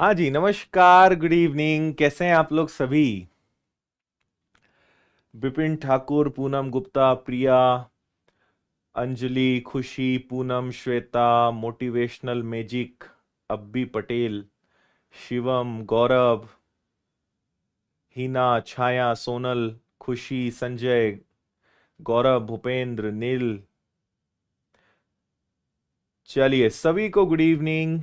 हाँ जी, नमस्कार, good evening. कैसे हैं आप लोग सभी? विपिन ठाकुर, पूनम गुप्ता, प्रिया, अंजलि, खुशी, पूनम, श्वेता, मोटिवेशनल मैजिक, अब्बी पटेल, शिवम, गौरव, हिना, छाया, सोनल, खुशी, संजय, गौरव, भूपेंद्र, नील। चलिए, सभी को गुड इवनिंग।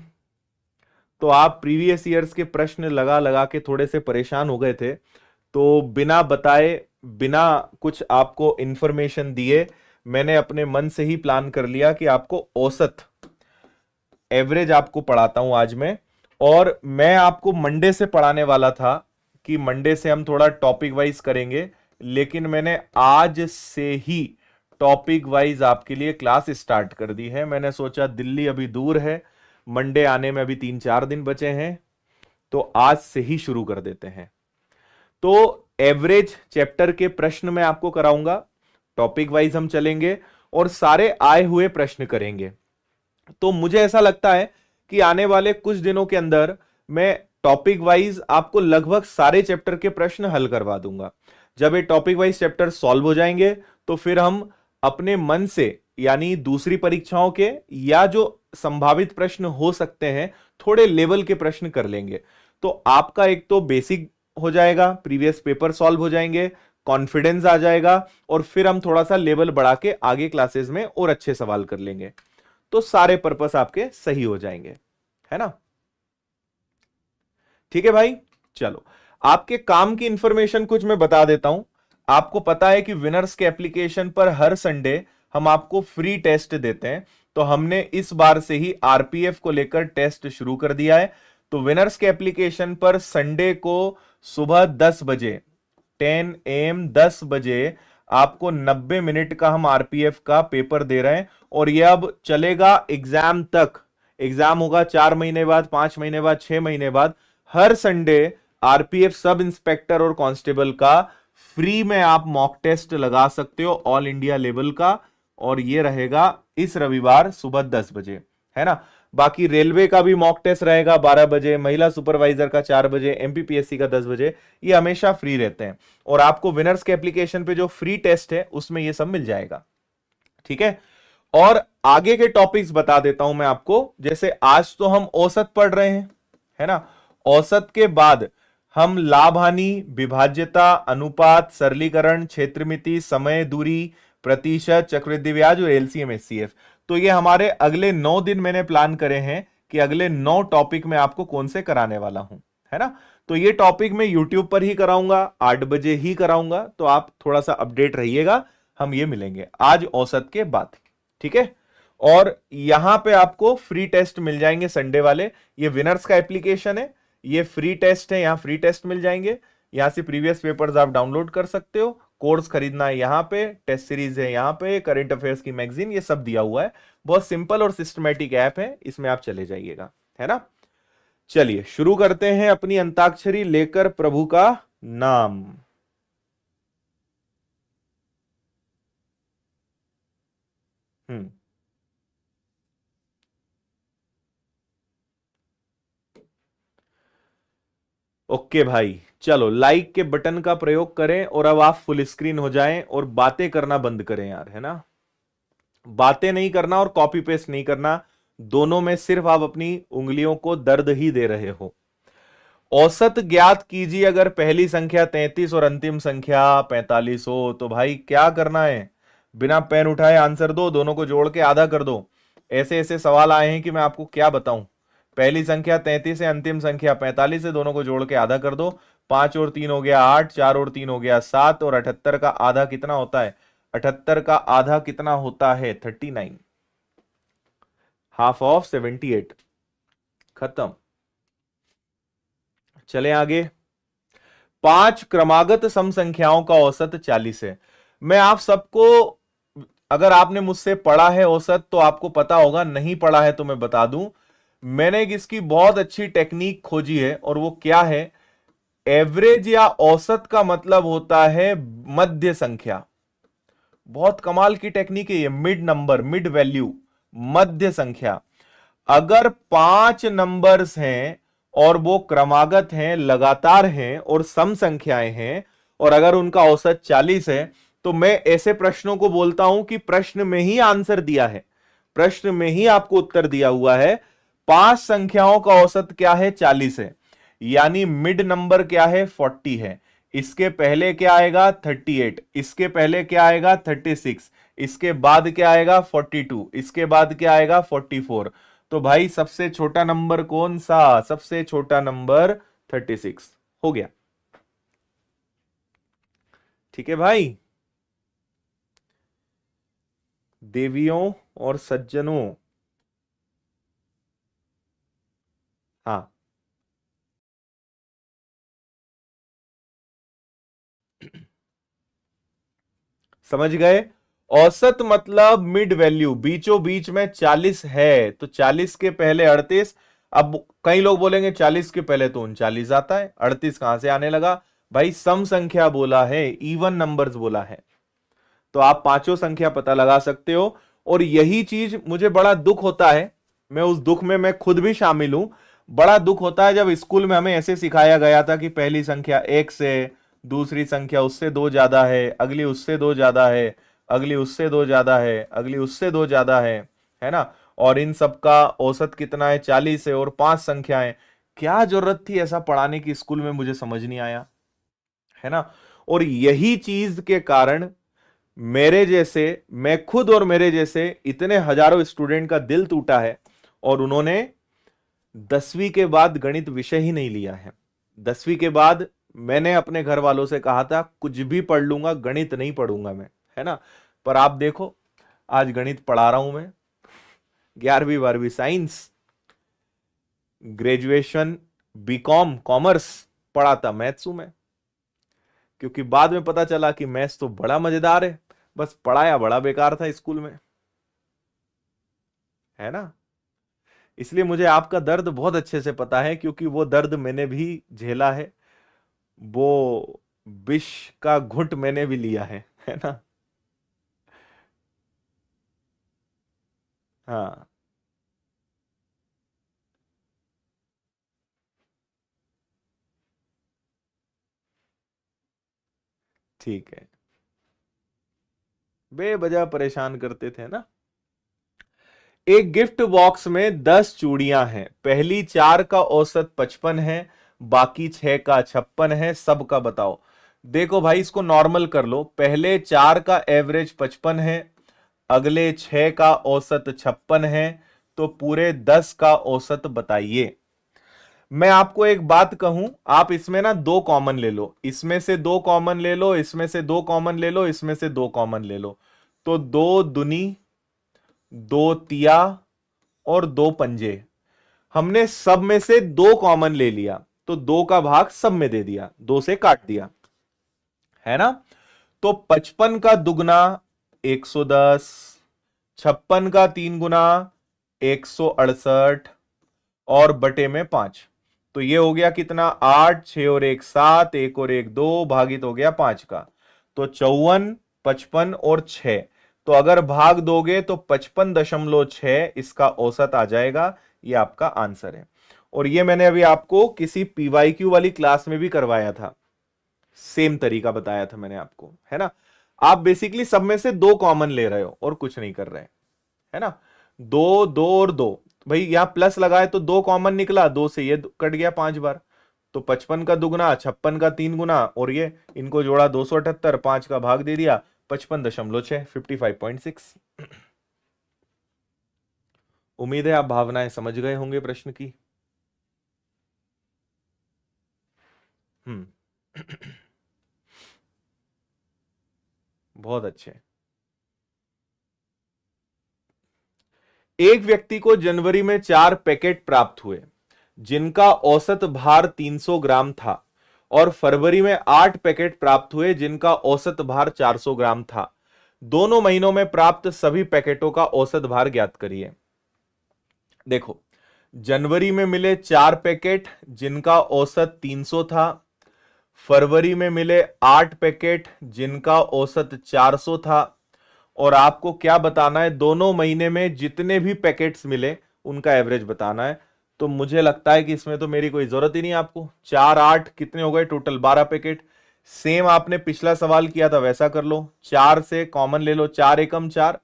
तो आप प्रीवियस ईयर्स के प्रश्न लगा लगा के थोड़े से परेशान हो गए थे, तो बिना बताए, बिना कुछ आपको इंफॉर्मेशन दिए, मैंने अपने मन से ही प्लान कर लिया कि आपको औसत, एवरेज आपको पढ़ाता हूं आज मैं। और मैं आपको मंडे से पढ़ाने वाला था कि मंडे से हम थोड़ा टॉपिक वाइज करेंगे, लेकिन मैंने आज से ही टॉपिक वाइज आपके लिए क्लास स्टार्ट कर दी है। मैंने सोचा दिल्ली अभी दूर है, मंडे आने में अभी 3-4 दिन बचे हैं, तो आज से ही शुरू कर देते हैं। तो एवरेज चैप्टर के प्रश्न मैं आपको कराऊंगा, टॉपिक वाइज हम चलेंगे और सारे आए हुए प्रश्न करेंगे। तो मुझे ऐसा लगता है कि आने वाले कुछ दिनों के अंदर मैं टॉपिक वाइज आपको लगभग सारे चैप्टर के प्रश्न हल करवा दूंगा। जब ये टॉपिक वाइज चैप्टर सॉल्व हो जाएंगे तो फिर हम अपने मन से, यानी दूसरी परीक्षाओं के या जो संभावित प्रश्न हो सकते हैं, थोड़े लेवल के प्रश्न कर लेंगे। तो आपका एक तो बेसिक हो जाएगा, प्रीवियस पेपर सॉल्व हो जाएंगे, कॉन्फिडेंस आ जाएगा, और फिर हम थोड़ा सा लेवल बढ़ा के आगे क्लासेस में और अच्छे सवाल कर लेंगे। तो सारे पर्पस आपके सही हो जाएंगे, है ना? ठीक है भाई। चलो, आपके काम की इंफॉर्मेशन कुछ मैं बता देता हूं। आपको पता है कि विनर्स के एप्लीकेशन पर हर संडे हम आपको फ्री टेस्ट देते हैं, तो हमने इस बार से ही आरपीएफ को लेकर टेस्ट शुरू कर दिया है। तो विनर्स के एप्लीकेशन पर संडे को सुबह 10 बजे, 10 AM 10 बजे आपको 90 मिनट का हम आरपीएफ का पेपर दे रहे हैं, और यह अब चलेगा एग्जाम तक। एग्जाम होगा 4 महीने बाद, 5 महीने बाद, 6 महीने बाद। हर संडे आरपीएफ सब इंस्पेक्टर और कांस्टेबल का फ्री में आप मॉक टेस्ट लगा सकते हो, ऑल इंडिया लेवल का। और ये रहेगा इस रविवार सुबह 10 बजे, है ना? बाकी रेलवे का भी मॉक टेस्ट रहेगा 12 बजे, महिला सुपरवाइजर का 4 बजे, एमपीपीएससी का 10 बजे। ये हमेशा फ्री रहते हैं, और आपको विनर्स के एप्लीकेशन पे जो फ्री टेस्ट है उसमें ये सब मिल जाएगा। ठीक है। और आगे के टॉपिक्स बता देता हूं मैं आपको। जैसे आज तो हम औसत पढ़ रहे हैं, है ना? औसत के बाद हम लाभ हानि, विभाज्यता, अनुपात, सरलीकरण, क्षेत्रमिति, समय, दूरी, प्रतिशत, चक्रवृद्धि ब्याज और एलसीएम एचसीएफ। तो ये हमारे अगले 9 दिन मैंने प्लान करे हैं कि अगले 9 टॉपिक में आपको कौन से कराने वाला हूं, है ना? तो ये टॉपिक मैं यूट्यूब पर ही कराऊंगा, 8 बजे ही कराऊंगा, तो आप थोड़ा सा अपडेट रहिएगा। हम ये मिलेंगे आज औसत के बाद, ठीक है? और यहां पे आपको फ्री टेस्ट मिल जाएंगे संडे वाले। ये विनर्स का एप्लीकेशन है, ये फ्री टेस्ट है, यहां फ्री टेस्ट मिल जाएंगे। यहां से प्रीवियस पेपर्स आप डाउनलोड कर सकते हो, कोर्स खरीदना है यहां पे, टेस्ट सीरीज है यहां पे, करंट अफेयर्स की मैगजीन, ये सब दिया हुआ है। बहुत सिंपल और सिस्टमेटिक ऐप है, इसमें आप चले जाइएगा, है ना? चलिए शुरू करते हैं अपनी अंताक्षरी लेकर प्रभु का नाम। हम्म। ओके भाई, चलो लाइक के बटन का प्रयोग करें और अब आप फुल स्क्रीन हो जाएं और बातें करना बंद करें यार, है ना? बातें नहीं करना और कॉपी पेस्ट नहीं करना, दोनों में सिर्फ आप अपनी उंगलियों को दर्द ही दे रहे हो। औसत ज्ञात कीजिए अगर पहली संख्या 33 और अंतिम संख्या 45 हो। तो भाई क्या करना है? बिना पेन उठाए आंसर दो, दोनों को जोड़ के आधा कर दो। ऐसे ऐसे सवाल आए हैं कि मैं आपको क्या बताऊं। पहली संख्या 33 है, अंतिम संख्या 45 है, दोनों को जोड़ के आधा कर दो। 5 और 3 हो गया 8, 4 और 3 हो गया 7, और 78 का आधा कितना होता है? 78 का आधा कितना होता है? 39। Half of 78। खत्म। चले आगे। 5 क्रमागत सम संख्याओं का औसत 40 है। मैं आप सबको, अगर आपने मुझसे पढ़ा है औसत तो आपको पता होगा, नहीं पढ़ा है तो मैं बता दूं। मैंने एक इसकी बहुत अच्छी टेक्निक खोजी है, और वो क्या है? एवरेज या औसत का मतलब होता है मध्य संख्या। बहुत कमाल की टेक्निक है ये, मिड नंबर, मिड वैल्यू, मध्य संख्या। अगर 5 नंबर्स हैं और वो क्रमागत हैं, लगातार हैं और सम संख्याएं हैं, और अगर उनका औसत 40 है, तो मैं ऐसे प्रश्नों को बोलता हूं कि प्रश्न में ही आंसर दिया है, प्रश्न में ही आपको उत्तर दिया हुआ है। 5 संख्याओं का औसत क्या है? 40 है, यानी मिड नंबर क्या है? 40 है। इसके पहले क्या आएगा? 38। इसके पहले क्या आएगा? 36। इसके बाद क्या आएगा? 42। इसके बाद क्या आएगा? 44। तो भाई सबसे छोटा नंबर कौन सा? सबसे छोटा नंबर 36 हो गया। ठीक है भाई, देवियों और सज्जनों, हाँ, समझ गए? औसत मतलब मिड वैल्यू, बीचों बीच में 40 है तो 40 के पहले 38। अब कई लोग बोलेंगे 40 के पहले तो 39 आता है, 38 कहां से आने लगा? भाई सम संख्या बोला है, इवन नंबर्स बोला है, तो आप पांचों संख्या पता लगा सकते हो। और यही चीज मुझे बड़ा दुख होता है, मैं उस दुख में मैं खुद भी शामिल हूं। बड़ा दुख होता है जब स्कूल में हमें ऐसे सिखाया गया था कि पहली संख्या 1 से, दूसरी संख्या उससे 2 ज्यादा है, अगली उससे 2 ज्यादा है, अगली उससे 2 ज्यादा है, अगली उससे 2 ज्यादा है ना? और इन सब का औसत कितना है? 40 है, और 5 संख्याएं। क्या जरूरत थी ऐसा पढ़ाने की स्कूल में? मुझे समझ नहीं आया, है ना? और यही चीज के कारण मेरे जैसे, मैं खुद और मेरे जैसे इतने हजारों स्टूडेंट का दिल टूटा है, और उन्होंने 10वीं के बाद गणित विषय ही नहीं लिया है। 10वीं के बाद मैंने अपने घर वालों से कहा था कुछ भी पढ़ लूंगा, गणित नहीं पढ़ूंगा मैं, है ना? पर आप देखो, आज गणित पढ़ा रहा हूं मैं, 11वीं 12वीं साइंस, ग्रेजुएशन बीकॉम कॉमर्स पढ़ाता मैथ्स हूं मैं, क्योंकि बाद में पता चला कि मैथ्स तो बड़ा मजेदार है, बस पढ़ाया बड़ा बेकार था स्कूल में, है ना? इसलिए मुझे आपका दर्द बहुत अच्छे से पता है, क्योंकि वो दर्द मैंने भी झेला है, वो विष का घुंट मैंने भी लिया है ना? हाँ, ठीक है, बेवजह परेशान करते थे ना। एक गिफ्ट बॉक्स में 10 चूड़ियां हैं, पहली 4 का औसत 55 है, बाकी 6 का 56 है, सबका बताओ। देखो भाई, इसको नॉर्मल कर लो, पहले 4 का एवरेज 55 है, अगले 6 का औसत 56 है, तो पूरे 10 का औसत बताइए। मैं आपको एक बात कहूं, आप इसमें ना दो कॉमन ले लो, इसमें से दो कॉमन ले लो, इसमें से दो कॉमन ले लो, इसमें से दो कॉमन ले लो, तो दो दुनी, दो तिया और दो पंजे। हमने सब में से दो कॉमन ले लिया, तो दो का भाग सब में दे दिया, दो से काट दिया, है ना? तो 55 का दुगना 110, 56 का 3 गुना 168, और बटे में 5। तो ये हो गया कितना? 8, 6 और 1 7, 1 और 1 2, भागित हो गया 5 का, तो 54, 55 और 6। तो अगर भाग दोगे तो 55.6 इसका औसत आ जाएगा। ये आपका आंसर है। और ये मैंने अभी आपको किसी पीवाईक्यू वाली क्लास में भी करवाया था, सेम तरीका बताया था मैंने आपको, है ना? आप बेसिकली सब में से दो कॉमन ले रहे हो और कुछ नहीं कर रहे, है ना? दो, दो और दो, भाई यहां प्लस लगाए तो दो कॉमन निकला, दो से ये कट गया 5 बार, तो 55 का दुगना, 56 का 3 गुना, और ये इनको जोड़ा 278, 5 का भाग दे दिया, 55.6, 55.6। उम्मीद है आप भावनाएं समझ गए होंगे प्रश्न की। हम्म। बहुत अच्छे। एक व्यक्ति को जनवरी में 4 पैकेट प्राप्त हुए जिनका औसत भार 300 ग्राम था, और फरवरी में 8 पैकेट प्राप्त हुए जिनका औसत भार 400 ग्राम था। दोनों महीनों में प्राप्त सभी पैकेटों का औसत भार ज्ञात करिए। देखो, जनवरी में मिले 4 पैकेट जिनका औसत 300 था, फरवरी में मिले 8 पैकेट जिनका औसत 400 था, और आपको क्या बताना है? दोनों महीने में जितने भी पैकेट्स मिले उनका एवरेज बताना है। तो मुझे लगता है कि इसमें तो मेरी कोई जरूरत ही नहीं आपको। 4 8 कितने हो गए टोटल? 12 पैकेट। सेम आपने पिछला सवाल किया था वैसा कर लो, 4 से कॉमन ले लो, 4 एकम 4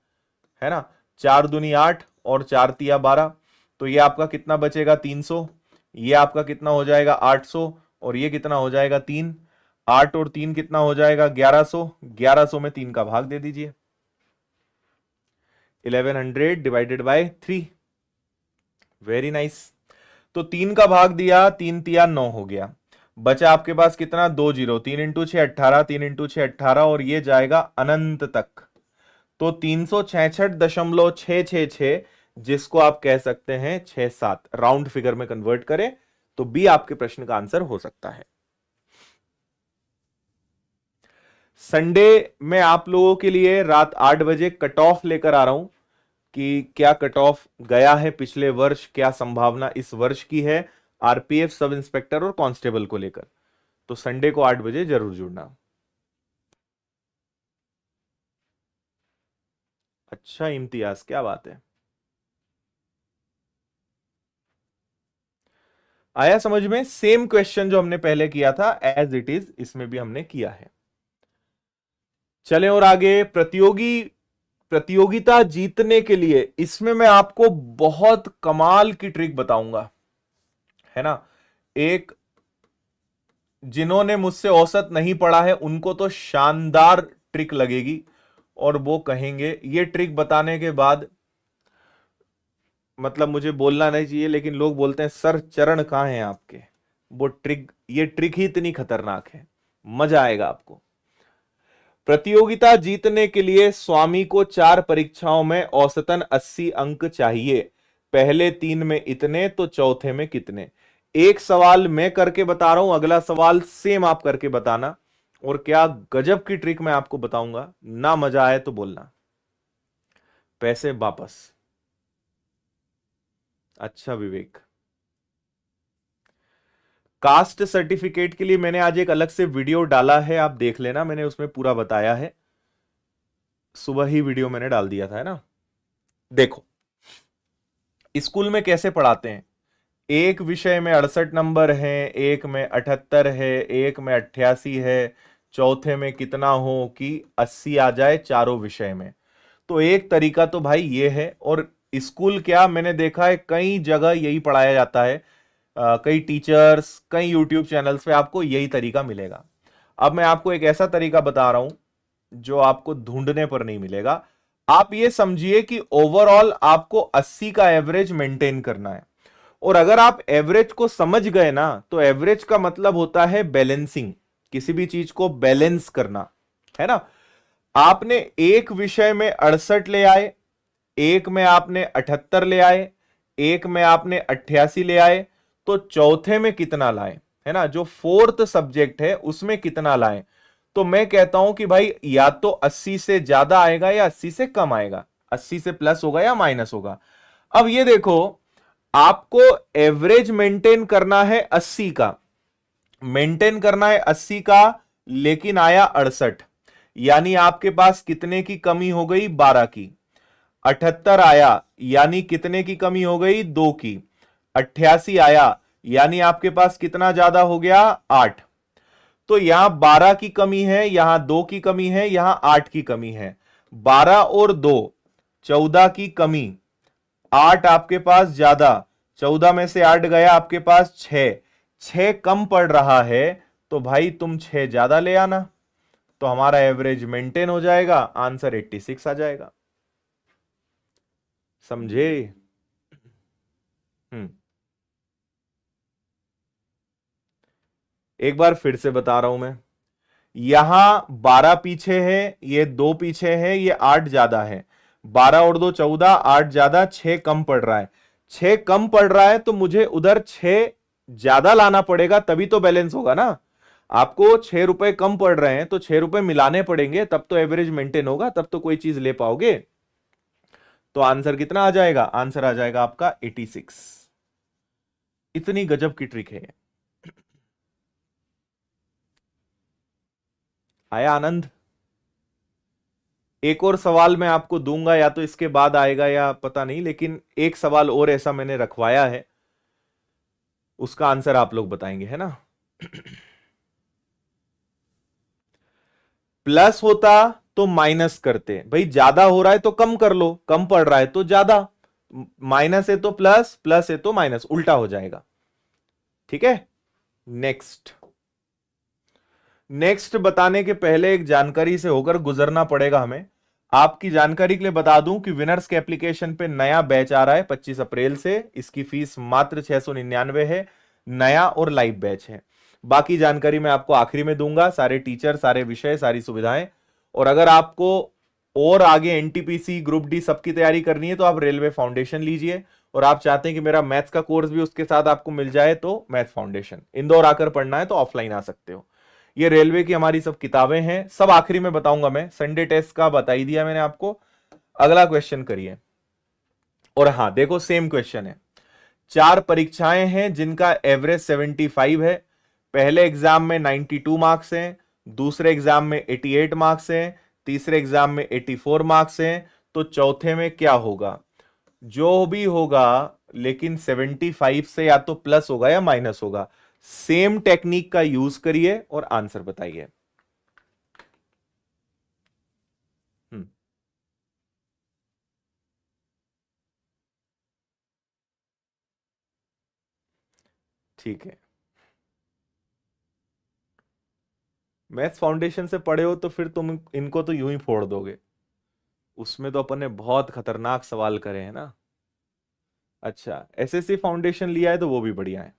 है ना, 4 दूनी 8 और 4 तिया 12। तो ये आपका कितना बचेगा? 300। ये आपका कितना हो जाएगा? 800। और ये कितना हो जाएगा? 3। 8 और 3 कितना हो जाएगा? 1100। 1100 में 3 का भाग दे दीजिए, 1100 डिवाइडेड बाय 3। Very nice. तो 3 का भाग दिया, 3 तिया 9 हो गया। बचा आपके पास कितना? 2 जीरो। 3 इंटू 6 18, 3 इंटू 6 18 और ये जाएगा अनंत तक। तो 366.666, जिसको आप कह सकते हैं 6-7, राउंड फिगर में कन्वर्ट करें तो बी आपके प्रश्न का आंसर हो सकता है। संडे में आप लोगों के लिए रात 8 बजे कट ऑफ लेकर आ रहा हूं कि क्या कट ऑफ गया है पिछले वर्ष, क्या संभावना इस वर्ष की है आरपीएफ, सब इंस्पेक्टर और कांस्टेबल को लेकर। तो संडे को 8 बजे जरूर जुड़ना। अच्छा इम्तियाज, क्या बात है, आया समझ में? सेम क्वेश्चन जो हमने पहले किया था एज इट इज इसमें भी हमने किया है। चलें और आगे। प्रतियोगिता जीतने के लिए इसमें मैं आपको बहुत कमाल की ट्रिक बताऊंगा, है ना। एक जिन्होंने मुझसे औसत नहीं पढ़ा है उनको तो शानदार ट्रिक लगेगी और वो कहेंगे ये ट्रिक बताने के बाद, मतलब मुझे बोलना नहीं चाहिए लेकिन लोग बोलते हैं सर चरण कहां हैं आपके। वो ट्रिक, ये ट्रिक ही इतनी खतरनाक है, मजा आएगा आपको। प्रतियोगिता जीतने के लिए स्वामी को 4 परीक्षाओं में औसतन 80 अंक चाहिए। पहले 3 में इतने तो चौथे में कितने? एक सवाल मैं करके बता रहा हूं, अगला सवाल सेम आप करके बताना। और क्या गजब की ट्रिक मैं आपको बताऊंगा, ना मजा आए तो बोलना, पैसे वापस। अच्छा विवेक, कास्ट सर्टिफिकेट के लिए मैंने आज एक अलग से वीडियो डाला है, आप देख लेना, मैंने उसमें पूरा बताया है। सुबह ही वीडियो मैंने डाल दिया था, है ना। देखो स्कूल में कैसे पढ़ाते हैं, एक विषय में 68 नंबर हैं, एक में 78 है, एक में 88 है, चौथे में कितना हो कि 80 आ जाए चारों विषय में। तो एक तरीका तो भाई ये है, और स्कूल क्या मैंने देखा है कई जगह यही पढ़ाया जाता है, कई टीचर्स, कई यूट्यूब चैनल्स पे आपको यही तरीका मिलेगा। अब मैं आपको एक ऐसा तरीका बता रहा हूं जो आपको ढूंढने पर नहीं मिलेगा। आप ये समझिए कि ओवरऑल आपको 80 का एवरेज मेंटेन करना है, और अगर आप एवरेज को समझ गए ना तो एवरेज का मतलब होता है बैलेंसिंग, किसी भी चीज को बैलेंस करना, है ना। आपने एक विषय में 68 ले आए, एक में आपने 78 ले आए, एक में आपने 88 ले आए, तो चौथे में कितना लाए, है ना, जो फोर्थ सब्जेक्ट है उसमें कितना लाए। तो मैं कहता हूं कि भाई या तो 80 से ज्यादा आएगा या 80 से कम आएगा, 80 से प्लस होगा या माइनस होगा। अब ये देखो, आपको एवरेज मेंटेन करना है 80 का, मेंटेन करना है 80 का, लेकिन आया 68, यानी आपके पास कितने की कमी हो गई? 12 की। 78 आया यानी कितने की कमी हो गई? 2 की। 88 आया यानी आपके पास कितना ज्यादा हो गया? 8। तो यहां 12 की कमी है, यहां 2 की कमी है, यहां 8 की कमी है। 12 और 2 14 की कमी, 8 आपके पास ज्यादा, 14 में से 8 गया आपके पास 6, 6 कम पड़ रहा है, तो भाई तुम 6 ज्यादा ले आना, तो हमारा एवरेज मेंटेन हो जाएगा, आंसर 86 आ जाएगा। समझे? हम्म, एक बार फिर से बता रहा हूं मैं, यहां 12 पीछे है, ये 2 पीछे है, ये 8 ज्यादा है, 12 और 2 14, 8 ज्यादा, 6 कम पड़ रहा है। 6 कम पड़ रहा है तो मुझे उधर 6 ज्यादा लाना पड़ेगा, तभी तो बैलेंस होगा ना। आपको 6 रुपए कम पड़ रहे हैं तो 6 रुपए मिलाने पड़ेंगे, तब तो एवरेज मेंटेन होगा, तब तो कोई चीज ले पाओगे। तो आंसर कितना आ जाएगा? आंसर आ जाएगा आपका 86। इतनी गजब की ट्रिक है। आया आनंद? एक और सवाल मैं आपको दूंगा, या तो इसके बाद आएगा या पता नहीं, लेकिन एक सवाल और ऐसा मैंने रखवाया है उसका आंसर आप लोग बताएंगे, है ना। प्लस होता तो माइनस करते, भाई ज्यादा हो रहा है तो कम कर लो, कम पड़ रहा है तो ज्यादा, माइनस है तो प्लस, प्लस है तो माइनस, उल्टा हो जाएगा। ठीक है। नेक्स्ट, नेक्स्ट बताने के पहले एक जानकारी से होकर गुजरना पड़ेगा हमें। आपकी जानकारी के लिए बता दूं कि विनर्स के एप्लीकेशन पे नया बैच आ रहा है 25 अप्रैल से। इसकी फीस मात्र 699 है। नया और लाइव बैच है। बाकी जानकारी मैं आपको आखिरी में दूंगा, सारे टीचर, सारे विषय, सारी सुविधाएं। और अगर आपको और आगे एनटीपीसी, ग्रुप डी सबकी तैयारी करनी है तो आप रेलवे फाउंडेशन लीजिए। और आप चाहते हैं कि मेरा मैथ्स का कोर्स भी उसके साथ आपको मिल जाए तो मैथ फाउंडेशन, इंदौर आकर पढ़ना है तो ऑफलाइन आ सकते हो। ये रेलवे की हमारी सब किताबें हैं, सब आखिरी में बताऊंगा मैं। संडे टेस्ट का बता ही दिया मैंने आपको। अगला क्वेश्चन करिए। और हां देखो, सेम क्वेश्चन है। 4 परीक्षाएं हैं जिनका एवरेज 75 है। पहले एग्जाम में 92 मार्क्स हैं, दूसरे एग्जाम में 88 मार्क्स हैं, तीसरे एग्जाम में 84 मार्क्स हैं। तो चौथे में क्या होगा? जो भी होगा, लेकिन 75 से या तो प्लस होगा या माइनस होगा। सेम टेक्निक का यूज करिए और आंसर बताइए। हम्म, ठीक है। मैथ्स फाउंडेशन से पढ़े हो तो फिर तुम इनको तो यूं ही फोड़ दोगे। उसमें तो अपन ने बहुत खतरनाक सवाल करे हैं ना। अच्छा, एसएससी फाउंडेशन लिया है तो वो भी बढ़िया है।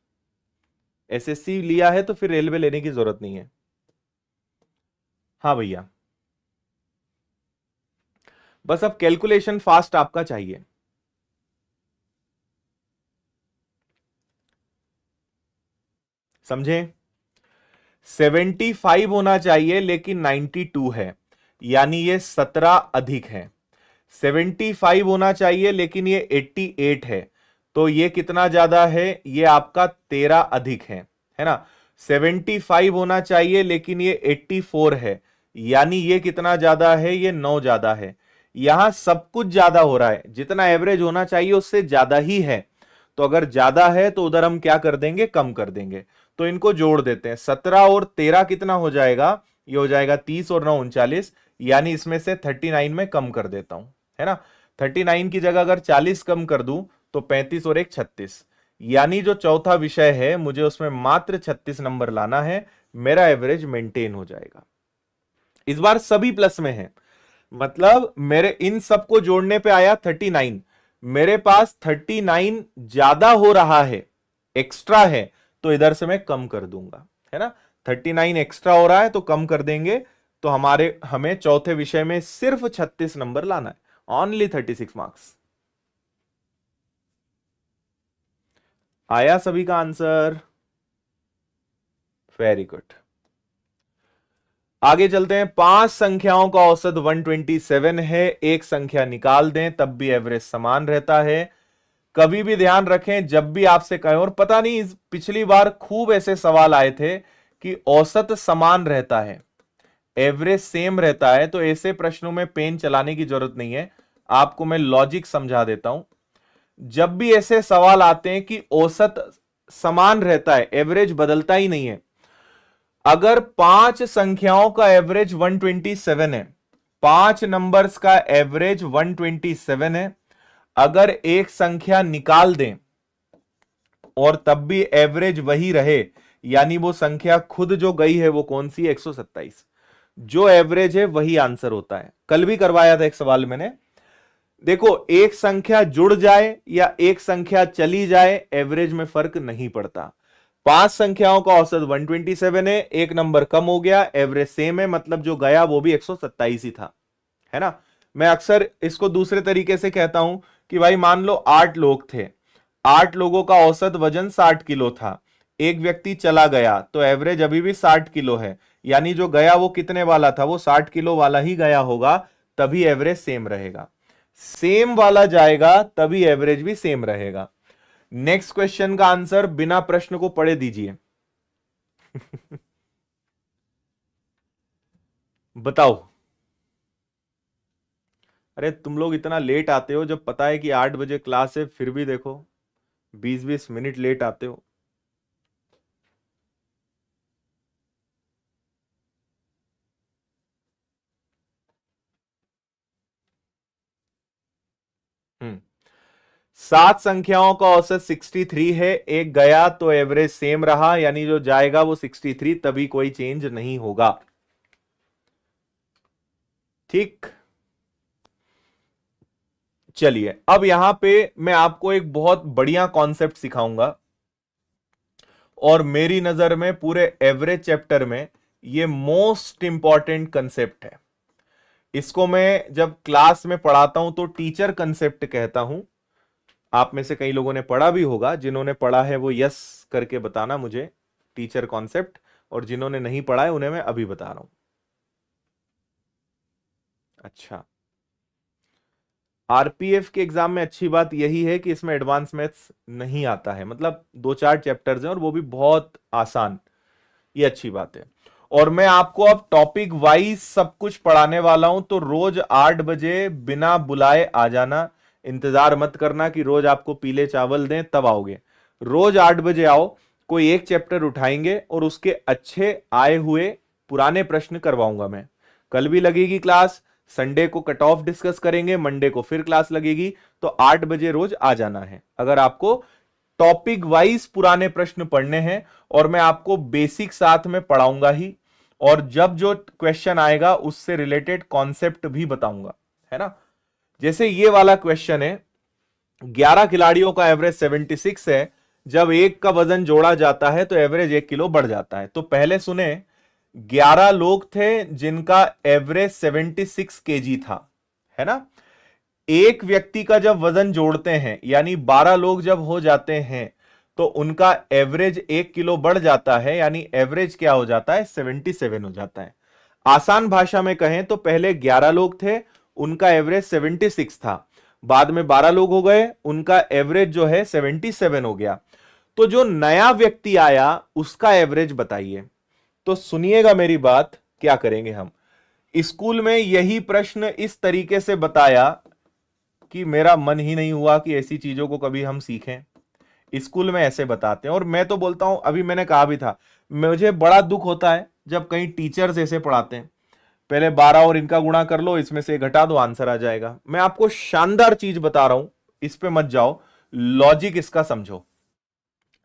एसएससी लिया है तो फिर रेलवे लेने की जरूरत नहीं है। हाँ भैया, बस अब कैलकुलेशन फास्ट आपका चाहिए। समझे? 75 होना चाहिए लेकिन 92 है, यानी ये 17 अधिक है। 75 होना चाहिए लेकिन ये 88 है, तो ये कितना ज्यादा है? ये आपका 13 अधिक है ना। 75 होना चाहिए लेकिन ये 84 है, यानी ये कितना ज्यादा है? ये 9 ज्यादा है। यहां सब कुछ ज्यादा हो रहा है, जितना एवरेज होना चाहिए उससे ज्यादा ही है। तो अगर ज्यादा है तो उधर हम क्या कर देंगे? कम कर देंगे। तो इनको जोड़ देते हैं। 17 और 13 कितना हो जाएगा? ये हो जाएगा 30 और 9 39, यानी इसमें से 39 में कम कर देता हूं, है ना। 39 की जगह अगर 40 कम कर दूं तो 35 और एक 36, यानी जो चौथा विषय है मुझे उसमें मात्र 36 नंबर लाना है। मेरा एवरेज मेंटेन हो जाएगा। इस बार सभी प्लस में है, मतलब मेरे इन सबको जोड़ने पे आया 39। मेरे पास 39 ज्यादा हो रहा है, एक्स्ट्रा है, तो इधर से मैं कम कर दूंगा, है ना। 39 एक्स्ट्रा हो रहा है तो कम कर देंगे। तो हमें चौथे विषय में सिर्फ 36 नंबर लाना है, ओनली 36 मार्क्स। आया सभी का आंसर? Very good. आगे चलते हैं। 5 संख्याओं का औसत 127 है। एक संख्या निकाल दें तब भी एवरेज समान रहता है। कभी भी ध्यान रखें, जब भी आपसे कहें, और पता नहीं पिछली बार खूब ऐसे सवाल आए थे कि औसत समान रहता है, एवरेज सेम रहता है, तो ऐसे प्रश्नों में पेन चलाने की जरूरत नहीं है। आपको मैं लॉजिक समझा देता हूं। जब भी ऐसे सवाल आते हैं कि औसत समान रहता है, एवरेज बदलता ही नहीं है, अगर 5 संख्याओं का एवरेज 127 है, 5 नंबर्स का एवरेज 127 है, अगर एक संख्या निकाल दें और तब भी एवरेज वही रहे, यानी वो संख्या खुद जो गई है वो कौन सी है? 127। जो एवरेज है वही आंसर होता है। कल भी करवाया था एक सवाल मैंने। देखो, एक संख्या जुड़ जाए या एक संख्या चली जाए, एवरेज में फर्क नहीं पड़ता। 5 संख्याओं का औसत 127 है, एक नंबर कम हो गया, एवरेज सेम है, मतलब जो गया वो भी 127 ही था, है ना। मैं अक्सर इसको दूसरे तरीके से कहता हूं कि भाई मान लो 8 लोग थे, 8 लोगों का औसत वजन 60 किलो था, एक व्यक्ति चला गया तो एवरेज अभी भी 60 किलो है, यानी जो गया वो कितने वाला था? वो 60 किलो वाला ही गया होगा, तभी एवरेज सेम रहेगा। सेम वाला जाएगा तभी एवरेज भी सेम रहेगा। नेक्स्ट क्वेश्चन का आंसर बिना प्रश्न को पढ़े दीजिए। बताओ। अरे तुम लोग इतना लेट आते हो, जब पता है कि 8 बजे क्लास है, फिर भी देखो 20-20 मिनट लेट आते हो। हम्म 7 संख्याओं का औसत 63 है, एक गया तो एवरेज सेम रहा, यानी जो जाएगा वो 63, तभी कोई चेंज नहीं होगा। ठीक, चलिए अब यहां पे मैं आपको एक बहुत बढ़िया कॉन्सेप्ट सिखाऊंगा, और मेरी नजर में पूरे एवरेज चैप्टर में ये मोस्ट इंपॉर्टेंट कंसेप्ट है। इसको मैं जब क्लास में पढ़ाता हूं तो टीचर कंसेप्ट कहता हूं। आप में से कई लोगों ने पढ़ा भी होगा, जिन्होंने पढ़ा है वो यस करके बताना मुझे, टीचर कॉन्सेप्ट, और जिन्होंने नहीं पढ़ा है उन्हें मैं अभी बता रहा हूं। अच्छा, आरपीएफ के एग्जाम में अच्छी बात यही है कि इसमें एडवांस मैथ्स नहीं आता है, मतलब 2-4 चैप्टर्स हैं और वो भी बहुत आसान, ये अच्छी बात है। और मैं आपको अब टॉपिक वाइज सब कुछ पढ़ाने वाला हूं, तो रोज 8 बजे बिना बुलाए आ जाना। इंतजार मत करना कि रोज आपको पीले चावल दें तब आओगे। रोज 8 बजे आओ, कोई एक चैप्टर उठाएंगे और उसके अच्छे आए हुए पुराने प्रश्न करवाऊंगा मैं। कल भी लगेगी क्लास, संडे को कट ऑफ डिस्कस करेंगे, मंडे को फिर क्लास लगेगी। तो 8 बजे रोज आ जाना है अगर आपको टॉपिक वाइज पुराने प्रश्न पढ़ने हैं, और मैं आपको बेसिक साथ में पढ़ाऊंगा ही, और जब जो क्वेश्चन आएगा उससे रिलेटेड कॉन्सेप्ट भी बताऊंगा, है ना। जैसे ये वाला क्वेश्चन है, 11 खिलाड़ियों का एवरेज 76 है, जब एक का वजन जोड़ा जाता है तो एवरेज 1 किलो बढ़ जाता है। तो पहले सुने, 11 लोग थे जिनका एवरेज 76 केजी था, है ना। एक व्यक्ति का जब वजन जोड़ते हैं, यानी 12 लोग जब हो जाते हैं, तो उनका एवरेज 1 किलो बढ़ जाता है, यानी एवरेज क्या हो जाता है, 77 हो जाता है। आसान भाषा में कहें तो पहले 11 लोग थे, उनका एवरेज 76 था, बाद में 12 लोग हो गए, उनका एवरेज जो है 77 हो गया। तो जो नया व्यक्ति आया उसका एवरेज बताइए। तो सुनिएगा मेरी बात, क्या करेंगे हम, स्कूल में यही प्रश्न इस तरीके से बताया कि मेरा मन ही नहीं हुआ कि ऐसी चीजों को कभी हम सीखें। स्कूल में ऐसे बताते हैं, और मैं तो बोलता हूं, अभी मैंने कहा भी था, मुझे बड़ा दुख होता है जब कहीं टीचर्स ऐसे पढ़ाते हैं, पहले 12 और इनका गुणा कर लो, इसमें से घटा दो, आंसर आ जाएगा। मैं आपको शानदार चीज बता रहा हूं, इस पे मत जाओ, लॉजिक इसका समझो।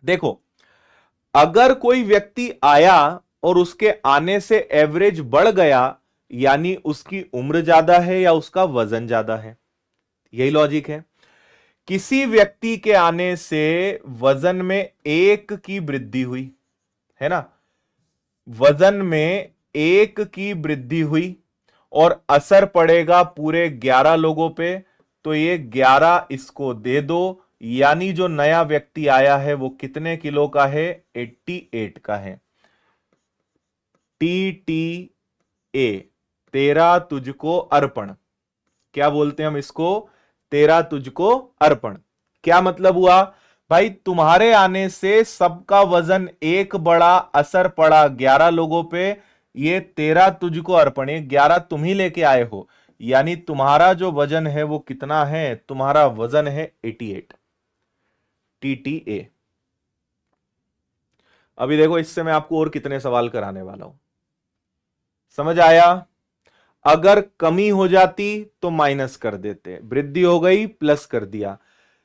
देखो, अगर कोई व्यक्ति आया और उसके आने से एवरेज बढ़ गया, यानी उसकी उम्र ज्यादा है या उसका वजन ज्यादा है, यही लॉजिक है। किसी व्यक्ति के आने से वजन में 1 की वृद्धि हुई, है ना, वजन में 1 की वृद्धि हुई, और असर पड़ेगा पूरे 11 लोगों पे, तो ये 11 इसको दे दो, यानी जो नया व्यक्ति आया है वो कितने किलो का है, 88 का है। TTA, तेरा तुझको अर्पण, क्या बोलते हैं हम इसको, तेरा तुझको अर्पण। क्या मतलब हुआ भाई, तुम्हारे आने से सबका वजन 1 बढ़ा, असर पड़ा 11 लोगों पे, ये तेरा तुझको अर्पण, ये 11 तुम ही लेके आए हो, यानी तुम्हारा जो वजन है वो कितना है, तुम्हारा वजन है 88। TTA। अभी देखो, इससे मैं आपको और कितने सवाल कराने वाला हूं, समझ आया। अगर कमी हो जाती तो माइनस कर देते, वृद्धि हो गई प्लस कर दिया,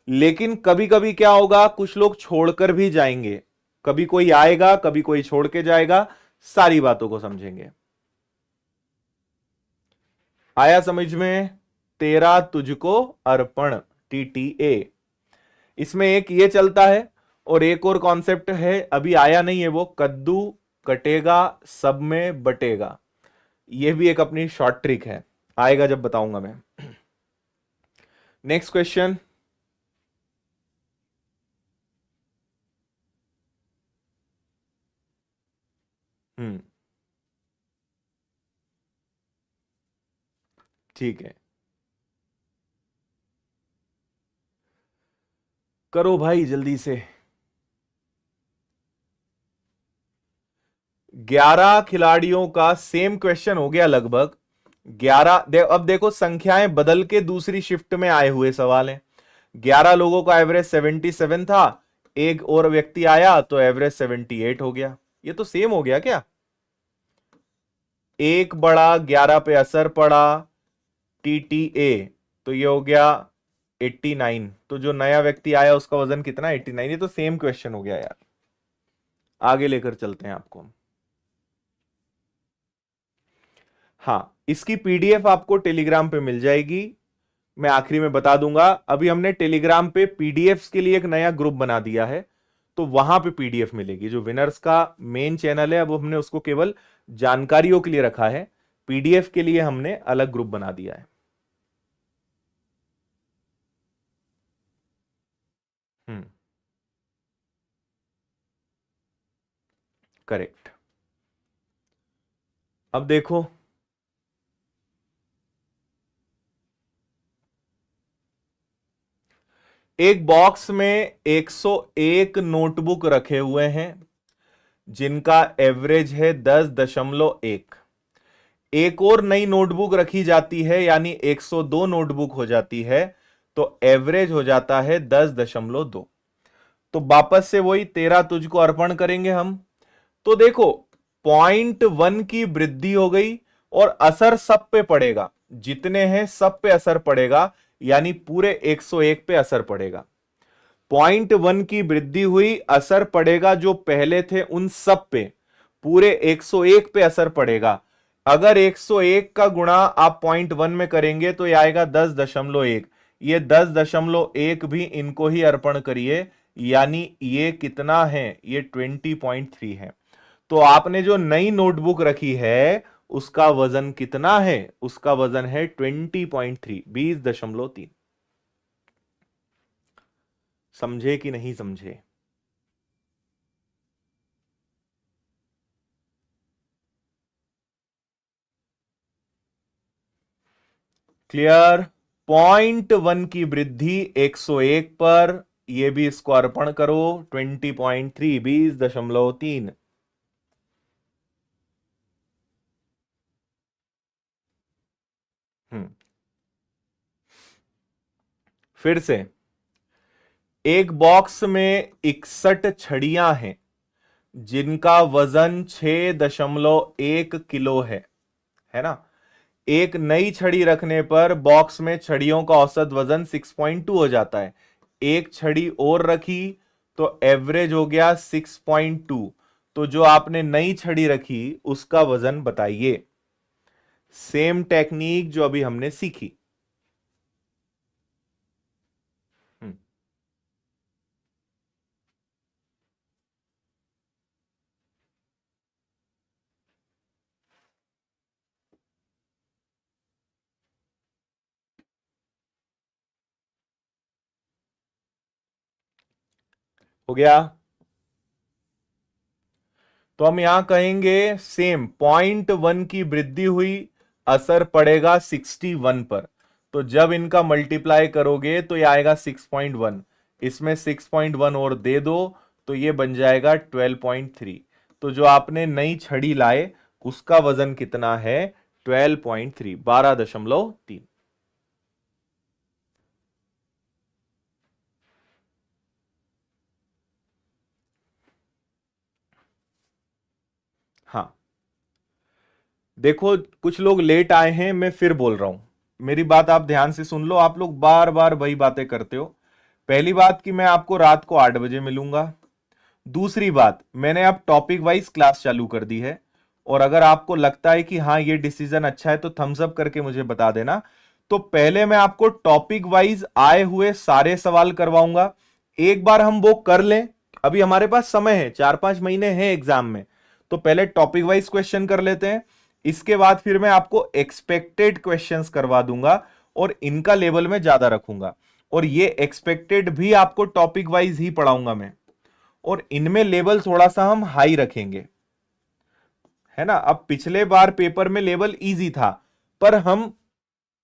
लेकिन कभी कभी क्या होगा, कुछ लोग छोड़कर भी जाएंगे, कभी कोई आएगा कभी कोई छोड़ के जाएगा, सारी बातों को समझेंगे। आया समझ में, तेरा तुझको अर्पण, TTA। इसमें एक ये चलता है, और एक और कॉन्सेप्ट है, अभी आया नहीं है वो, कद्दू कटेगा सब में बटेगा, ये भी एक अपनी शॉर्ट ट्रिक है, आएगा जब बताऊंगा मैं। Next question. ठीक है, करो भाई जल्दी से। 11 खिलाड़ियों का सेम क्वेश्चन हो गया लगभग। 11 अब देखो, संख्याएं बदल के दूसरी शिफ्ट में आए हुए सवाल हैं। 11 लोगों का एवरेज 77 था, एक और व्यक्ति आया तो एवरेज 78 हो गया। ये तो सेम हो गया क्या, एक बड़ा 11 पे असर पड़ा, TTA, तो ये हो गया 89। तो जो नया व्यक्ति आया उसका वजन कितना? 89। ये तो सेम क्वेश्चन हो गया यार। आगे लेकर चलते हैं आपको। हाँ, इसकी पीडीएफ आपको टेलीग्राम पे मिल जाएगी, मैं आखिरी में बता दूंगा। अभी हमने टेलीग्राम पे पीडीएफ्स के लिए एक नया ग्रुप बना दिया है, तो वहां पे पीडीएफ मिलेगी। जो विनर्स का मेन चैनल है, अब हमने उसको केवल जानकारियों के लिए रखा है, पीडीएफ के लिए हमने अलग ग्रुप बना दिया है। हम्म, करेक्ट। अब देखो, एक बॉक्स में 101 नोटबुक रखे हुए हैं जिनका एवरेज है 10.1। एक और नई नोटबुक रखी जाती है यानी 102 नोटबुक हो जाती है, तो एवरेज हो जाता है 10.2। तो वापस से वही 13 तुझको अर्पण करेंगे हम। तो देखो, 0.1 की वृद्धि हो गई और असर सब पे पड़ेगा, जितने हैं सब पे असर पड़ेगा, यानी पूरे 101 पे असर पड़ेगा। 0.1 की वृद्धि हुई, असर पड़ेगा जो पहले थे उन सब पे, पूरे 101 पे असर पड़ेगा। अगर 101 का गुणा आप 0.1 में करेंगे तो यह आएगा 10.1। ये 10.1 भी इनको ही अर्पण करिए, यानी ये कितना है? ये 20.3 है। तो आपने जो नई नोटबुक रखी है उसका वजन कितना है? उसका वजन है 20.3, 20.3। समझे कि नहीं समझे? क्लियर? 0.1 की वृद्धि 101 पर, यह भी इसको अर्पण करो 20.3, 20.3। फिर से, एक बॉक्स में 61 छड़ियां हैं जिनका वजन 6.1 किलो है ना? एक नई छड़ी रखने पर बॉक्स में छड़ियों का औसत वजन 6.2 हो जाता है। एक छड़ी और रखी तो एवरेज हो गया 6.2। तो जो आपने नई छड़ी रखी उसका वजन बताइए। सेम टेक्निक जो अभी हमने सीखी। हम्म, हो गया। तो हम यहां कहेंगे सेम 0.1 की वृद्धि हुई, असर पड़ेगा 61 पर। तो जब इनका मल्टीप्लाई करोगे तो ये आएगा 6.1, इसमें 6.1 और दे दो तो ये बन जाएगा 12.3। तो जो आपने नई छड़ी लाए उसका वजन कितना है? 12.3, 12.3। हाँ, देखो, कुछ लोग लेट आए हैं, मैं फिर बोल रहा हूं, मेरी बात आप ध्यान से सुन लो। आप लोग बार बार वही बातें करते हो। पहली बात कि मैं आपको रात को 8 बजे मिलूंगा। दूसरी बात, मैंने अब टॉपिक वाइज क्लास चालू कर दी है, और अगर आपको लगता है कि हाँ ये डिसीजन अच्छा है तो थम्स अप करके मुझे बता देना। तो पहले मैं आपको टॉपिक वाइज आए हुए सारे सवाल करवाऊंगा, एक बार हम वो कर लें। अभी हमारे पास समय है, 4-5 महीने हैं एग्जाम में, तो पहले टॉपिक वाइज क्वेश्चन कर लेते हैं। इसके बाद फिर मैं आपको एक्सपेक्टेड क्वेश्चंस करवा दूंगा और इनका लेवल में ज्यादा रखूंगा, और ये एक्सपेक्टेड भी आपको टॉपिक वाइज ही पढ़ाऊंगा मैं, और इनमें लेवल थोड़ा सा हम हाई रखेंगे, है ना? अब पिछले बार पेपर में लेवल इजी था, पर हम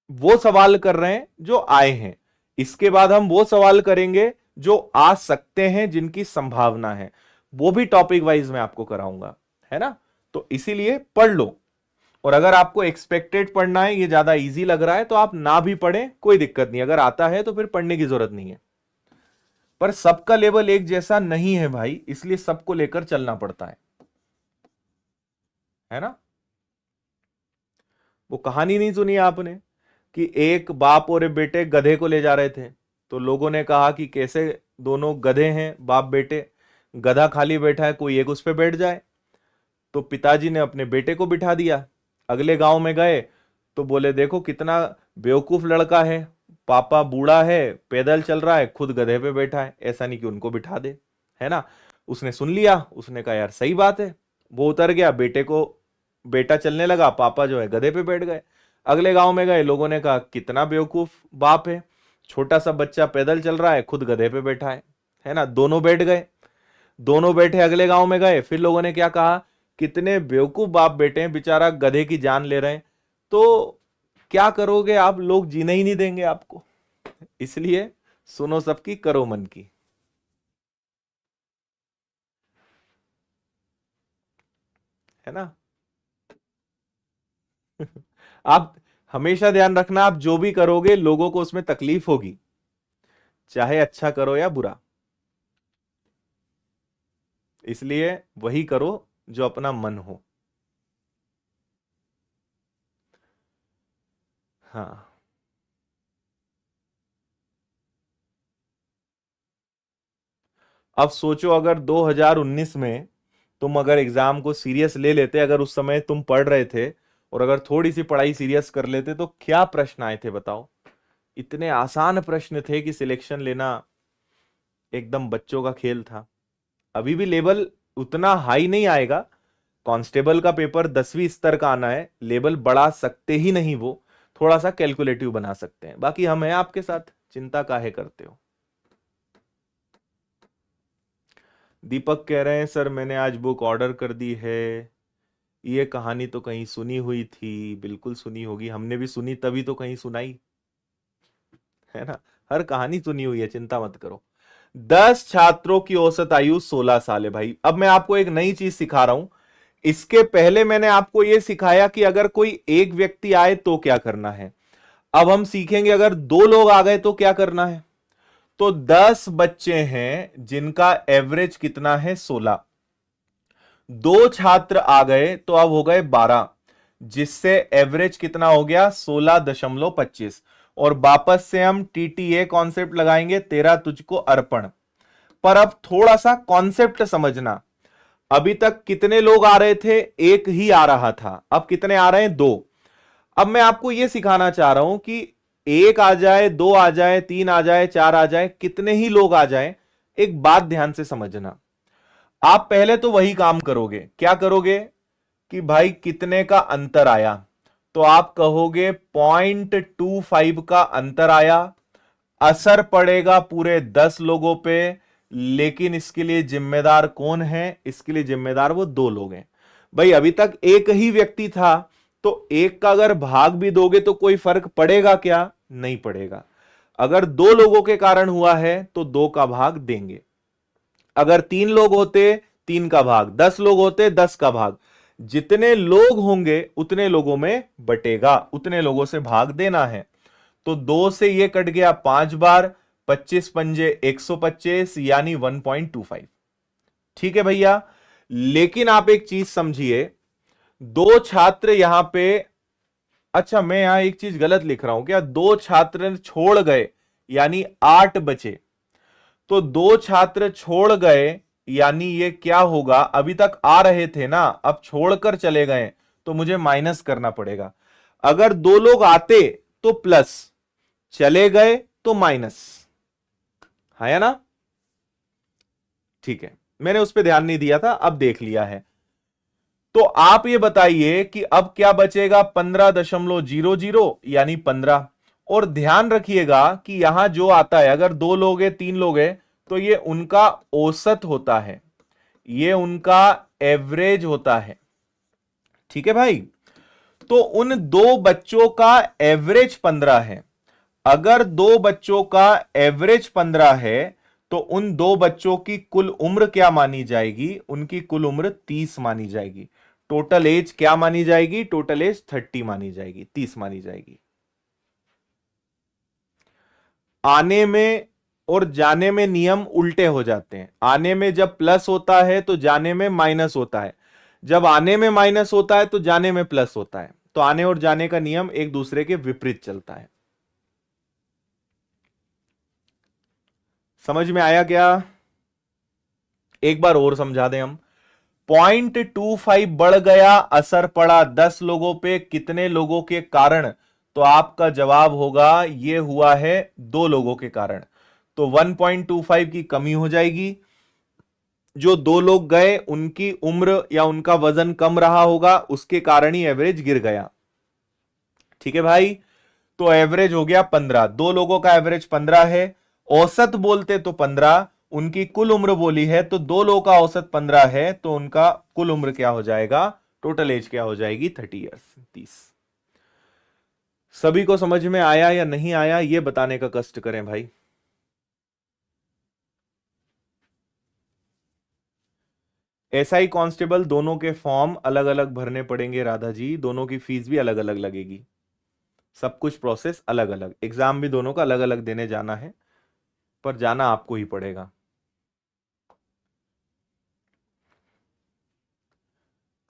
वो सवाल कर रहे हैं जो आए हैं। इसके बाद हम वो सवाल करेंगे जो आ सकते हैं, जिनकी संभावना है, वो भी टॉपिक वाइज मैं आपको कराऊंगा, है ना? तो इसीलिए पढ़ लो। और अगर आपको एक्सपेक्टेड पढ़ना है, ये ज्यादा इजी लग रहा है, तो आप ना भी पढ़ें, कोई दिक्कत नहीं। अगर आता है तो फिर पढ़ने की जरूरत नहीं है। पर सबका लेवल एक जैसा नहीं है भाई, इसलिए सबको लेकर चलना पड़ता है ना? वो कहानी नहीं सुनी आपने कि एक बाप और एक बेटे गधे को ले जा रहे थे, तो लोगों ने कहा कि कैसे दोनों गधे हैं बाप बेटे, गधा खाली बैठा है, कोई एक उस पे बैठ जाए। तो पिताजी ने अपने बेटे को बिठा दिया। अगले गांव में गए तो बोले देखो कितना बेवकूफ लड़का है, पापा बूढ़ा है, पैदल चल रहा है, खुद गधे पे बैठा है, ऐसा नहीं कि उनको बिठा दे, है ना। उसने सुन लिया, उसने कहा यार सही बात है। वो उतर गया, बेटा चलने लगा, पापा जो है गधे पे बैठ गए। अगले गांव में गए, लोगों ने कहा कितना बेवकूफ बाप है, छोटा सा बच्चा पैदल चल रहा है, खुद गधे पे बैठा है ना। दोनों बैठ गए, दोनों बैठे, अगले गांव में गए, फिर लोगों ने क्या कहा, कितने बेवकूफ बाप बेटे हैं, बेचारा गधे की जान ले रहे हैं। तो क्या करोगे आप, लोग जीने ही नहीं देंगे आपको। इसलिए सुनो सबकी, करो मन की, है ना। आप हमेशा ध्यान रखना, आप जो भी करोगे लोगों को उसमें तकलीफ होगी, चाहे अच्छा करो या बुरा। इसलिए वही करो जो अपना मन हो। हाँ, अब सोचो अगर 2019 में तुम अगर एग्जाम को सीरियस ले लेते, अगर उस समय तुम पढ़ रहे थे और अगर थोड़ी सी पढ़ाई सीरियस कर लेते, तो क्या प्रश्न आए थे बताओ। इतने आसान प्रश्न थे कि सिलेक्शन लेना एकदम बच्चों का खेल था। अभी भी लेवल उतना हाई नहीं आएगा, कांस्टेबल का पेपर 10वीं स्तर का आना है, लेवल बढ़ा सकते ही नहीं, वो थोड़ा सा कैलकुलेटिव बना सकते हैं। बाकी हम हैं आपके साथ, चिंता काहे करते हो। दीपक कह रहे हैं सर मैंने आज बुक ऑर्डर कर दी है, ये कहानी तो कहीं सुनी हुई थी। बिल्कुल सुनी होगी, हमने भी सुनी तभी तो कहीं सुनाई, है ना। हर कहानी सुनी हुई है, चिंता मत करो। 10 छात्रों की औसत आयु 16 साल है भाई। अब मैं आपको एक नई चीज सिखा रहा हूं। इसके पहले मैंने आपको यह सिखाया कि अगर कोई एक व्यक्ति आए तो क्या करना है। अब हम सीखेंगे अगर दो लोग आ गए तो क्या करना है। तो 10 बच्चे हैं जिनका एवरेज कितना है 16, दो छात्र आ गए तो अब हो गए 12, जिससे एवरेज कितना हो गया 16.25। और वापस से हम टीटीए कॉन्सेप्ट लगाएंगे, तेरा तुझको अर्पण। पर अब थोड़ा सा कॉन्सेप्ट समझना। अभी तक कितने लोग आ रहे थे, एक ही आ रहा था, अब कितने आ रहे हैं, दो। अब मैं आपको यह सिखाना चाह रहा हूं कि एक आ जाए, दो आ जाए, तीन आ जाए, चार आ जाए, कितने ही लोग आ जाए, एक बात ध्यान से समझना। आप पहले तो वही काम करोगे, क्या करोगे कि भाई कितने का अंतर आया, तो आप कहोगे 0.25 का अंतर आया, असर पड़ेगा पूरे 10 लोगों पे, लेकिन इसके लिए जिम्मेदार कौन है, इसके लिए जिम्मेदार वो दो लोग हैं। भाई अभी तक एक ही व्यक्ति था, तो एक का अगर भाग भी दोगे तो कोई फर्क पड़ेगा क्या, नहीं पड़ेगा। अगर दो लोगों के कारण हुआ है तो दो का भाग देंगे। अगर तीन लोग होते, तीन का भाग, 10 लोग होते, 10 का भाग। जितने लोग होंगे उतने लोगों में बटेगा, उतने लोगों से भाग देना है। तो दो से ये कट गया 5 बार, 25 पंजे 125, यानी 1.25। ठीक है भैया। लेकिन आप एक चीज समझिए, दो छात्र यहां पे, अच्छा मैं यहां एक चीज गलत लिख रहा हूं क्या, दो छात्र छोड़ गए यानी 8 बचे, तो दो छात्र छोड़ गए यानी ये क्या होगा, अभी तक आ रहे थे ना, अब छोड़कर चले गए तो मुझे माइनस करना पड़ेगा। अगर दो लोग आते तो प्लस, चले गए तो माइनस, है ना। ठीक है, मैंने उस पर ध्यान नहीं दिया था, अब देख लिया है। तो आप ये बताइए कि अब क्या बचेगा, 15.00 यानी 15। और ध्यान रखिएगा कि यहां जो आता है, अगर दो लोग हैं, तीन लोग हैं, तो ये उनका औसत होता है, ये उनका एवरेज होता है। ठीक है भाई। तो उन दो बच्चों का एवरेज 15 है। अगर दो बच्चों का एवरेज 15 है तो उन दो बच्चों की कुल उम्र क्या मानी जाएगी, उनकी कुल उम्र 30 मानी जाएगी। टोटल एज क्या मानी जाएगी, टोटल एज 30 मानी जाएगी, 30 मानी जाएगी। आने में और जाने में नियम उल्टे हो जाते हैं। आने में जब प्लस होता है तो जाने में माइनस होता है, जब आने में माइनस होता है तो जाने में प्लस होता है। तो आने और जाने का नियम एक दूसरे के विपरीत चलता है। समझ में आया क्या? एक बार और समझा दें हम। 0.25 बढ़ गया, असर पड़ा 10 लोगों पे, कितने लोगों के कारण? तो आपका जवाब होगा ये हुआ है 2 लोगों के कारण। तो 1.25 की कमी हो जाएगी। जो 2 लोग गए उनकी उम्र या उनका वजन कम रहा होगा, उसके कारण ही एवरेज गिर गया। ठीक है भाई, तो एवरेज हो गया 15। 2 लोगों का एवरेज 15 है, औसत बोलते तो 15, उनकी कुल उम्र बोली है तो 2 लोगों का औसत 15 है, तो उनका कुल उम्र क्या हो जाएगा, टोटल एज क्या हो जाएगी, 30 ईयर्स, 30। सभी को समझ में आया या नहीं आया, यह बताने का कष्ट करें भाई। एसआई कांस्टेबल दोनों के फॉर्म अलग अलग भरने पड़ेंगे राधा जी, दोनों की फीस भी अलग अलग लगेगी, सब कुछ प्रोसेस अलग अलग, एग्जाम भी दोनों का अलग अलग देने जाना है, पर जाना आपको ही पड़ेगा।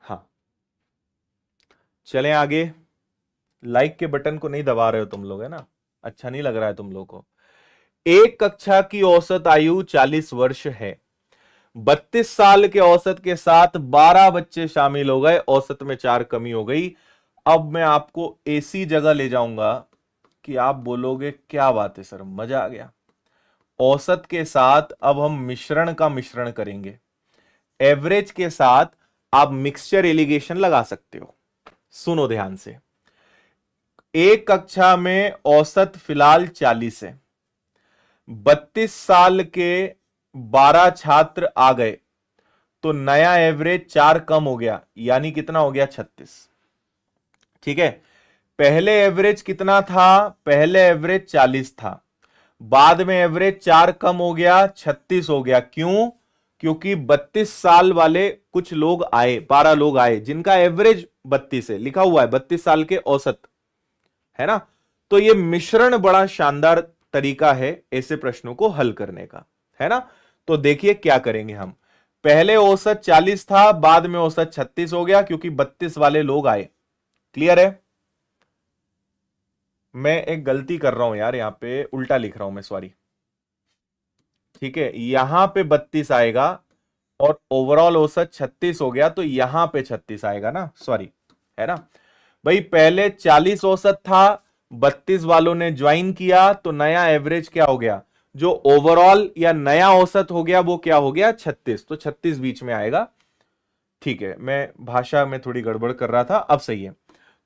हाँ, चलें आगे। लाइक के बटन को नहीं दबा रहे हो तुम लोग, है ना? अच्छा नहीं लग रहा है तुम लोग को। एक कक्षा की औसत आयु 40 वर्ष है। 32 साल के औसत के साथ 12 बच्चे शामिल हो गए, औसत में 4 कमी हो गई। अब मैं आपको ऐसी जगह ले जाऊंगा कि आप बोलोगे क्या बात है सर, मजा आ गया। औसत के साथ अब हम मिश्रण का मिश्रण करेंगे। एवरेज के साथ आप मिक्सचर एलिगेशन लगा सकते हो। सुनो ध्यान से। एक कक्षा में औसत फिलहाल 40 है, 32 साल के 12 छात्र आ गए, तो नया एवरेज 4 कम हो गया, यानी कितना हो गया, 36। ठीक है, पहले एवरेज कितना था, पहले एवरेज 40 था, बाद में एवरेज 4 कम हो गया, 36 हो गया। क्यों? क्योंकि 32 साल वाले कुछ लोग आए, 12 लोग आए जिनका एवरेज 32 है, लिखा हुआ है 32 साल के औसत, है ना? तो ये मिश्रण बड़ा शानदार तरीका है ऐसे प्रश्नों को हल करने का, है ना? तो देखिए क्या करेंगे हम। पहले औसत 40 था, बाद में औसत 36 हो गया क्योंकि 32 वाले लोग आए। क्लियर है? मैं एक गलती कर रहा हूं यार, यहां पे उल्टा लिख रहा हूं मैं, सॉरी। ठीक है, यहां पे 32 आएगा और ओवरऑल औसत 36 हो गया, तो यहां पे 36 आएगा ना, सॉरी, है ना? भाई पहले 40 औसत था, 32 वालों ने ज्वाइन किया, तो नया एवरेज क्या हो गया, जो ओवरऑल या नया औसत हो गया वो क्या हो गया, 36, तो 36 बीच में आएगा। ठीक है, मैं भाषा में थोड़ी गड़बड़ कर रहा था, अब सही है।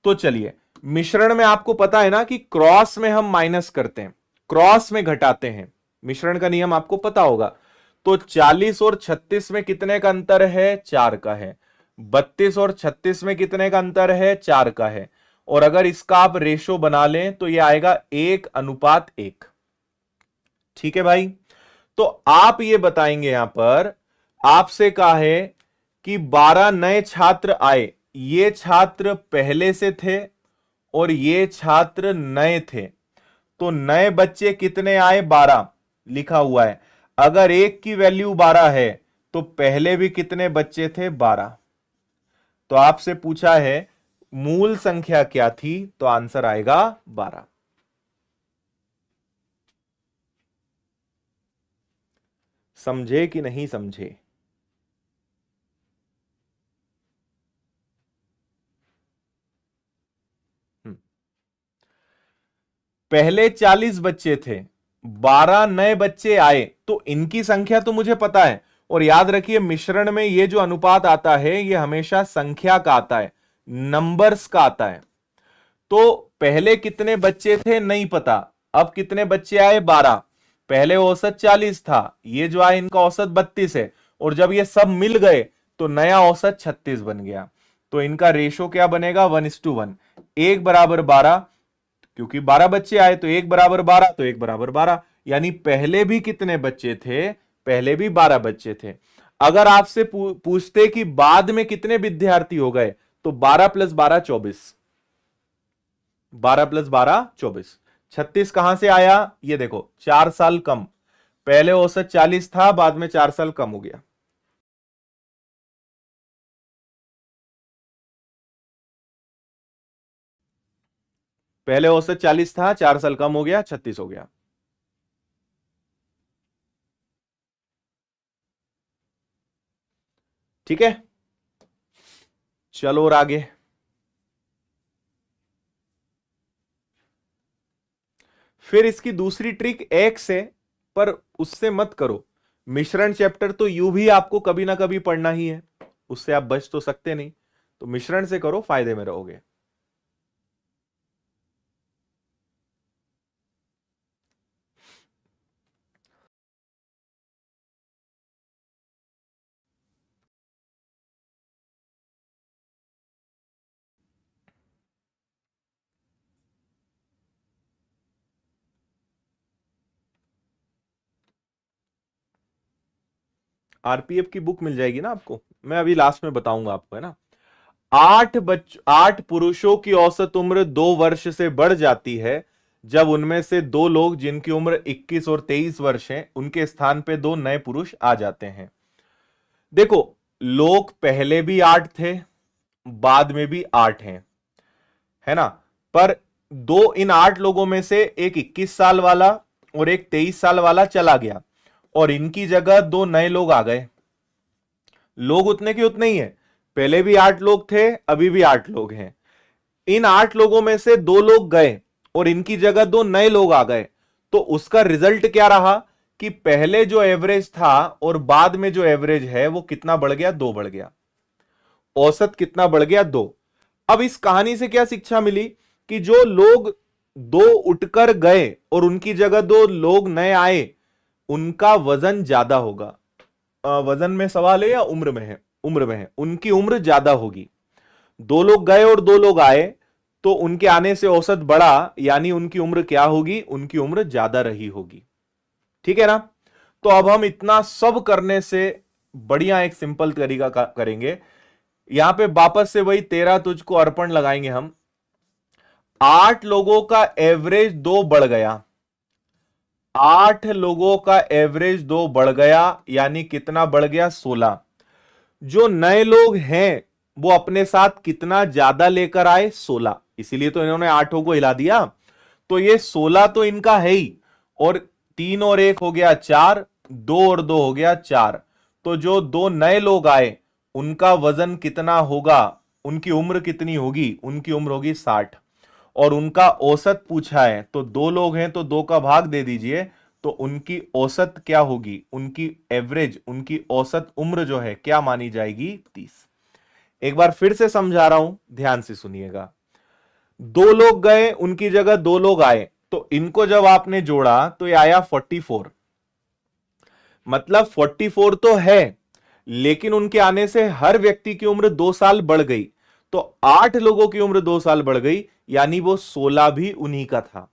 तो चलिए, मिश्रण में आपको पता है ना कि क्रॉस में हम माइनस करते हैं, क्रॉस में घटाते हैं, मिश्रण का नियम आपको पता होगा। तो 40 और 36 में कितने का अंतर है, 4 का है। 32 और 36 में कितने का अंतर है, 4 का है। और अगर इसका आप रेशो बना लें तो यह आएगा 1:1। ठीक है भाई, तो आप ये बताएंगे, यहां पर आपसे कहा है कि 12 नए छात्र आए, ये छात्र पहले से थे और ये छात्र नए थे, तो नए बच्चे कितने आए, 12 लिखा हुआ है। अगर एक की वैल्यू 12 है तो पहले भी कितने बच्चे थे, 12। तो आपसे पूछा है मूल संख्या क्या थी, तो आंसर आएगा 12। समझे कि नहीं समझे? हम्म। पहले 40 बच्चे थे, 12 नए बच्चे आए, तो इनकी संख्या तो मुझे पता है। और याद रखिए, मिश्रण में ये जो अनुपात आता है ये हमेशा संख्या का आता है, नंबर्स का आता है। तो पहले कितने बच्चे थे नहीं पता, अब कितने बच्चे आए, 12। पहले औसत 40 था, ये जो आए इनका औसत 32 है, और जब ये सब मिल गए तो नया औसत 36 बन गया। तो इनका रेशो क्या बनेगा, 1:1, 1:12। क्योंकि 12 बच्चे आए तो 1:12, तो 1:12, यानी पहले भी कितने बच्चे थे, पहले भी 12 बच्चे थे। अगर आपसे पूछते कि बाद में कितने विद्यार्थी हो गए, तो 12 + 12 24, 12 + 12 24। 36 कहां से आया, ये देखो 4 साल कम, पहले औसत 40 था, बाद में 4 साल कम हो गया। पहले औसत 40 था, 4 साल कम हो गया, 36 हो गया। ठीक है, चलो और आगे। फिर इसकी दूसरी ट्रिक एक्स है, पर उससे मत करो। मिश्रण चैप्टर तो यू भी आपको कभी ना कभी पढ़ना ही है, उससे आप बच तो सकते नहीं, तो मिश्रण से करो, फायदे में रहोगे। आरपीएफ की बुक मिल जाएगी ना आपको, मैं अभी लास्ट में बताऊंगा आपको, है ना। 8 पुरुषों की औसत उम्र 2 वर्ष से बढ़ जाती है जब उनमें से 2 लोग जिनकी उम्र 21 और 23 वर्ष है, उनके स्थान पे 2 नए पुरुष आ जाते हैं। देखो, लोग पहले भी 8 थे, बाद में भी 8 हैं, है ना। पर इन 8 लोगों में से एक 21 साल वाला और एक 23 साल वाला चला गया, और इनकी जगह 2 नए लोग आ गए। लोग उतने के उतने ही हैं, पहले भी 8 लोग थे, अभी भी 8 लोग हैं। इन 8 लोगों में से 2 लोग गए और इनकी जगह 2 नए लोग आ गए, तो उसका रिजल्ट क्या रहा कि पहले जो एवरेज था और बाद में जो एवरेज है वो कितना बढ़ गया, 2 बढ़ गया। औसत कितना बढ़ गया, 2। अब इस कहानी से क्या शिक्षा मिली कि जो लोग 2 उठकर गए और उनकी जगह 2 लोग नए आए, उनका वजन ज्यादा होगा। वजन में सवाल है या उम्र में है? उम्र में है, उनकी उम्र ज्यादा होगी। 2 लोग गए और 2 लोग आए, तो उनके आने से औसत बढ़ा, यानी उनकी उम्र क्या होगी, उनकी उम्र ज्यादा रही होगी। ठीक है ना। तो अब हम इतना सब करने से बढ़िया एक सिंपल तरीका करेंगे। यहां पे वापस से वही 13 तुझको अर्पण लगाएंगे हम। 8 लोगों का एवरेज 2 बढ़ गया, 8 लोगों का एवरेज 2 बढ़ गया, यानी कितना बढ़ गया, 16। जो नए लोग हैं वो अपने साथ कितना ज्यादा लेकर आए, 16, इसीलिए तो इन्होंने 8 को हिला दिया। तो ये 16 तो इनका है ही, और 3 और 1 हो गया 4, 2 और 2 हो गया 4। तो जो 2 नए लोग आए उनका वजन कितना होगा, उनकी उम्र कितनी होगी, उनकी उम्र होगी 60। और उनका औसत पूछा है, तो 2 लोग हैं तो 2 का भाग दे दीजिए, तो उनकी औसत क्या होगी, उनकी एवरेज, उनकी औसत उम्र जो है क्या मानी जाएगी, 30। एक बार फिर से समझा रहा हूं, ध्यान से सुनिएगा। 2 लोग गए, उनकी जगह 2 लोग आए, तो इनको जब आपने जोड़ा तो ये आया 44। मतलब 44 तो है, लेकिन उनके आने से हर व्यक्ति की उम्र 2 साल बढ़ गई, तो 8 लोगों की उम्र 2 साल बढ़ गई, यानी वो 16 भी उन्हीं का था।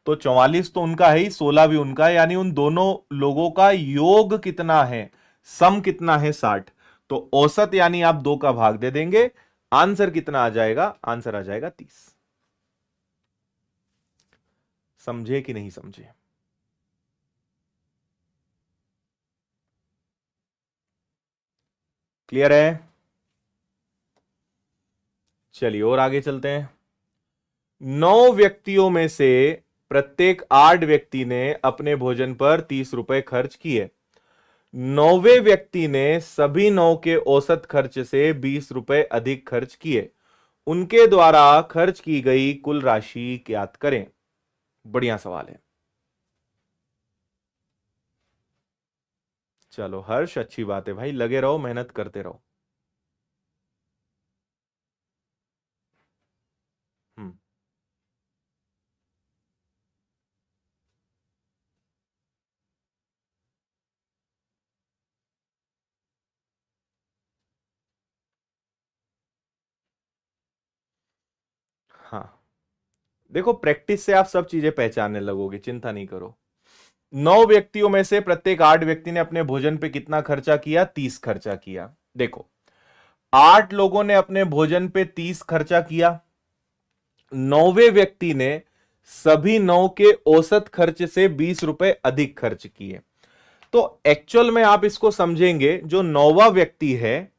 तो 44 तो उनका है ही, 16 भी उनका है, यानी उन दोनों लोगों का योग कितना है, सम कितना है, 60। तो औसत यानी आप 2 का भाग दे देंगे, आंसर कितना आ जाएगा, आंसर आ जाएगा 30। समझे कि नहीं समझे? क्लियर है? चलिए और आगे चलते हैं। 9 व्यक्तियों में से प्रत्येक 8 व्यक्ति ने अपने भोजन पर 30 रुपए खर्च किए। 9वें व्यक्ति ने सभी 9 के औसत खर्च से 20 रुपए अधिक खर्च किए। उनके द्वारा खर्च की गई कुल राशि ज्ञात करें। बढ़िया सवाल है। चलो हर्ष, अच्छी बात है भाई, लगे रहो, मेहनत करते रहो। हम्म। हाँ, देखो प्रैक्टिस से आप सब चीजें पहचानने लगोगे, चिंता नहीं करो। 9 व्यक्तियों में से प्रत्येक 8 व्यक्ति ने अपने भोजन पे कितना खर्चा किया, 30 खर्चा किया। देखो, 8 लोगों ने अपने भोजन पे 30 खर्चा किया, 9वें व्यक्ति ने सभी 9 के औसत खर्च से 20 रुपए अधिक खर्च किए। तो एक्चुअल में आप इसको समझेंगे, जो 9वां व्यक्ति है,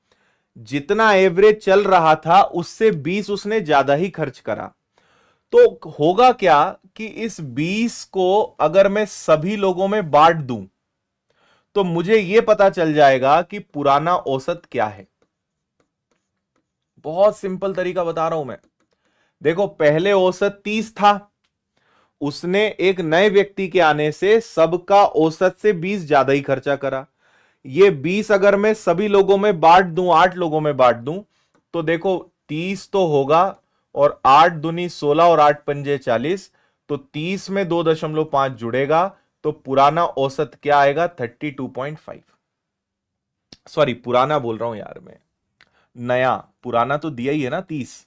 जितना एवरेज चल रहा था उससे 20 उसने ज्यादा ही खर्च करा। तो होगा क्या कि इस 20 को अगर मैं सभी लोगों में बांट दूं, तो मुझे यह पता चल जाएगा कि पुराना औसत क्या है। बहुत सिंपल तरीका बता रहा हूं मैं। देखो पहले औसत 30 था, उसने एक नए व्यक्ति के आने से सबका औसत से 20 ज्यादा ही खर्चा करा। ये 20 अगर मैं सभी लोगों में बांट दूं, 8 लोगों में बांट दूं, तो देखो 30 तो होगा और 8 दूनी 16 और 8 पंजे 40, तो 30 में 2.5 जुड़ेगा, तो पुराना औसत क्या आएगा? 32.5। सॉरी, पुराना बोल रहा हूं यार मैं, नया। पुराना तो दिया ही है ना 30,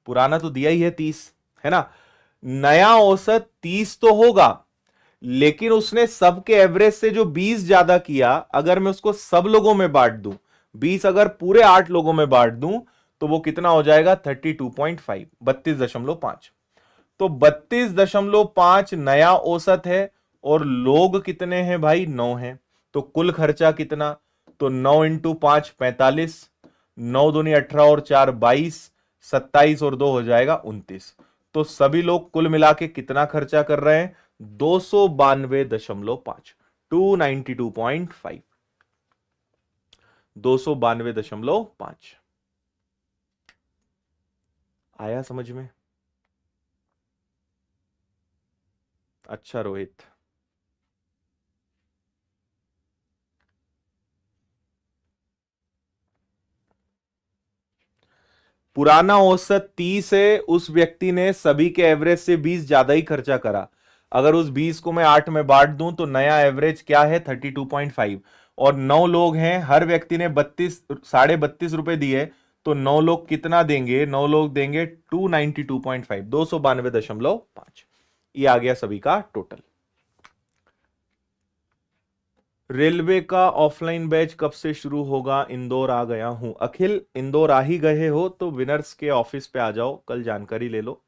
पुराना तो दिया ही है 30, है ना। नया औसत 30 तो होगा, लेकिन उसने सबके एवरेज से जो 20 ज्यादा किया, अगर मैं उसको सब लोगों में बांट दूं, 20 अगर पूरे 8 लोगों में बांट दूं, तो वो कितना हो जाएगा? 32.5, 32.5। तो 32.5 नया औसत है, और लोग कितने हैं भाई? 9 हैं। तो कुल खर्चा कितना? तो 9 इंटू 5 45, 9 दूनी 18 और 4 22, 27 और 2 हो जाएगा 29। तो सभी लोग कुल मिला के कितना खर्चा कर रहे हैं? 292.5, 292.5, 292.5। आया समझ में? अच्छा रोहित। पुराना औसत 30 है, उस व्यक्ति ने सभी के एवरेज से 20 ज्यादा ही खर्चा करा। अगर उस 20 को मैं 8 में बांट दूं, तो नया एवरेज क्या है? 32.5। और 9 लोग हैं, हर व्यक्ति ने 32.5 रुपए दिए, तो 9 लोग कितना देंगे? 9 लोग देंगे 292.5, 292.5। ये आ गया सभी का टोटल। रेलवे का ऑफलाइन बैच कब से शुरू होगा? इंदौर आ गया हूं। अखिल, इंदौर आ ही गए हो तो विनर्स के ऑफिस पे आ जाओ, कल जानकारी ले लो,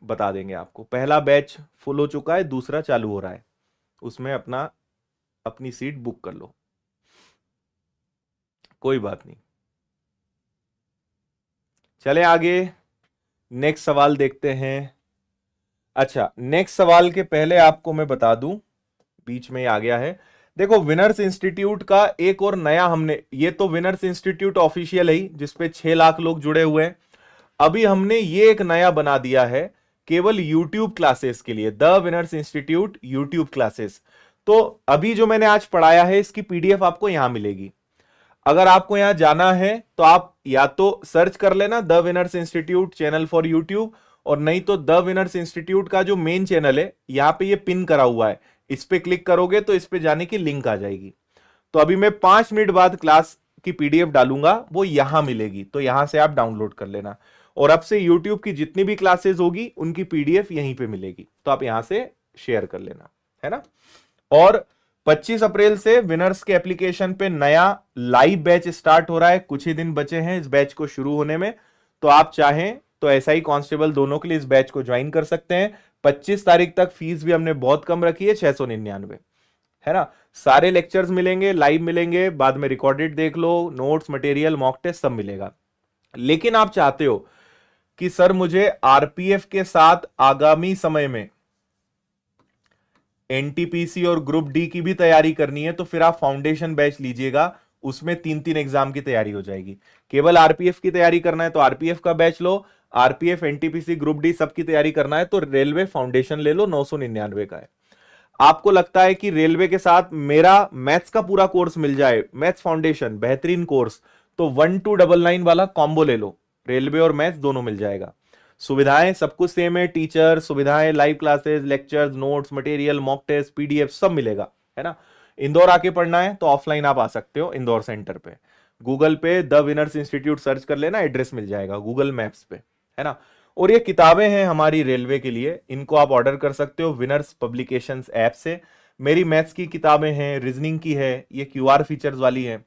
बता देंगे आपको। पहला बैच फुल हो चुका है, दूसरा चालू हो रहा है, उसमें अपनी सीट बुक कर लो, कोई बात नहीं। चले आगे, नेक्स्ट सवाल देखते हैं। अच्छा, नेक्स्ट सवाल के पहले आपको मैं बता दूं, बीच में आ गया है। देखो विनर्स इंस्टीट्यूट का एक और नया हमने, ये तो विनर्स इंस्टीट्यूट ऑफिशियल है ही, जिसपे 6 लाख लोग जुड़े हुए हैं। अभी हमने ये एक नया बना दिया है केवल यूट्यूब क्लासेस के लिए, the winners institute YouTube classes. तो अभी जो मैंने आज पढ़ाया है, इसकी पीडीएफ आपको यहां मिलेगी। अगर आपको यहां जाना है तो आप या तो सर्च कर लेना the winners institute channel for YouTube, और नहीं तो द विनर्स इंस्टीट्यूट का जो मेन चैनल है, यहां पे ये पिन करा हुआ है, इस पे क्लिक करोगे तो इस पे जाने की लिंक आ जाएगी। तो अभी मैं 5 मिनट बाद क्लास की पीडीएफ डालूंगा, वो यहां मिलेगी, तो यहां से आप डाउनलोड कर लेना। और अब से यूट्यूब की जितनी भी क्लासेस होगी, उनकी पीडीएफ यहीं पे मिलेगी, तो आप यहां से शेयर कर लेना, है ना। और 25 अप्रैल से विनर्स के एप्लीकेशन पे नया लाइव बैच स्टार्ट हो रहा है, कुछ ही दिन बचे हैं इस बैच को शुरू होने में। तो आप चाहें तो एसआई कांस्टेबल दोनों के लिए इस बैच को ज्वाइन कर सकते हैं। 25 तारीख तक फीस भी हमने बहुत कम रखी है, 699, है ना। सारे लेक्चर्स मिलेंगे, लाइव मिलेंगे, बाद में रिकॉर्डेड देख लो, नोट्स, मटेरियल, मॉक टेस्ट सब मिलेगा। लेकिन आप चाहते हो कि सर मुझे आरपीएफ के साथ आगामी समय में एनटीपीसी और ग्रुप डी की भी तैयारी करनी है, तो फिर आप फाउंडेशन बैच लीजिएगा, उसमें 3-3 एग्जाम की तैयारी हो जाएगी। केवल आरपीएफ की तैयारी करना है तो आरपीएफ का बैच लो, आरपीएफ, एनटीपीसी, ग्रुप डी सबकी तैयारी करना है तो रेलवे फाउंडेशन ले लो, 999 का है। आपको लगता है कि रेलवे के साथ मेरा मैथ्स का पूरा कोर्स मिल जाए, मैथ्स फाउंडेशन बेहतरीन कोर्स, तो 1299 वाला कॉम्बो ले लो, रेलवे और मैथ्स दोनों मिल जाएगा। सुविधाएं सब कुछ सेम है, टीचर, सुविधाएं, live classes, lectures, notes, material, mock test, PDF सब मिलेगा, है ना। इंदौर आके पढ़ना है तो ऑफलाइन आप आ सकते हो इंदौर सेंटर पे, गूगल पे द विनर्स इंस्टीट्यूट सर्च कर लेना, एड्रेस मिल जाएगा गूगल मैप्स पे, है ना। और ये किताबें हैं हमारी रेलवे के लिए, इनको आप ऑर्डर कर सकते हो विनर्स पब्लिकेशंस ऐप से। मेरी मैथ्स की किताबें हैं, रीजनिंग की है, ये क्यूआर फीचर्स वाली है।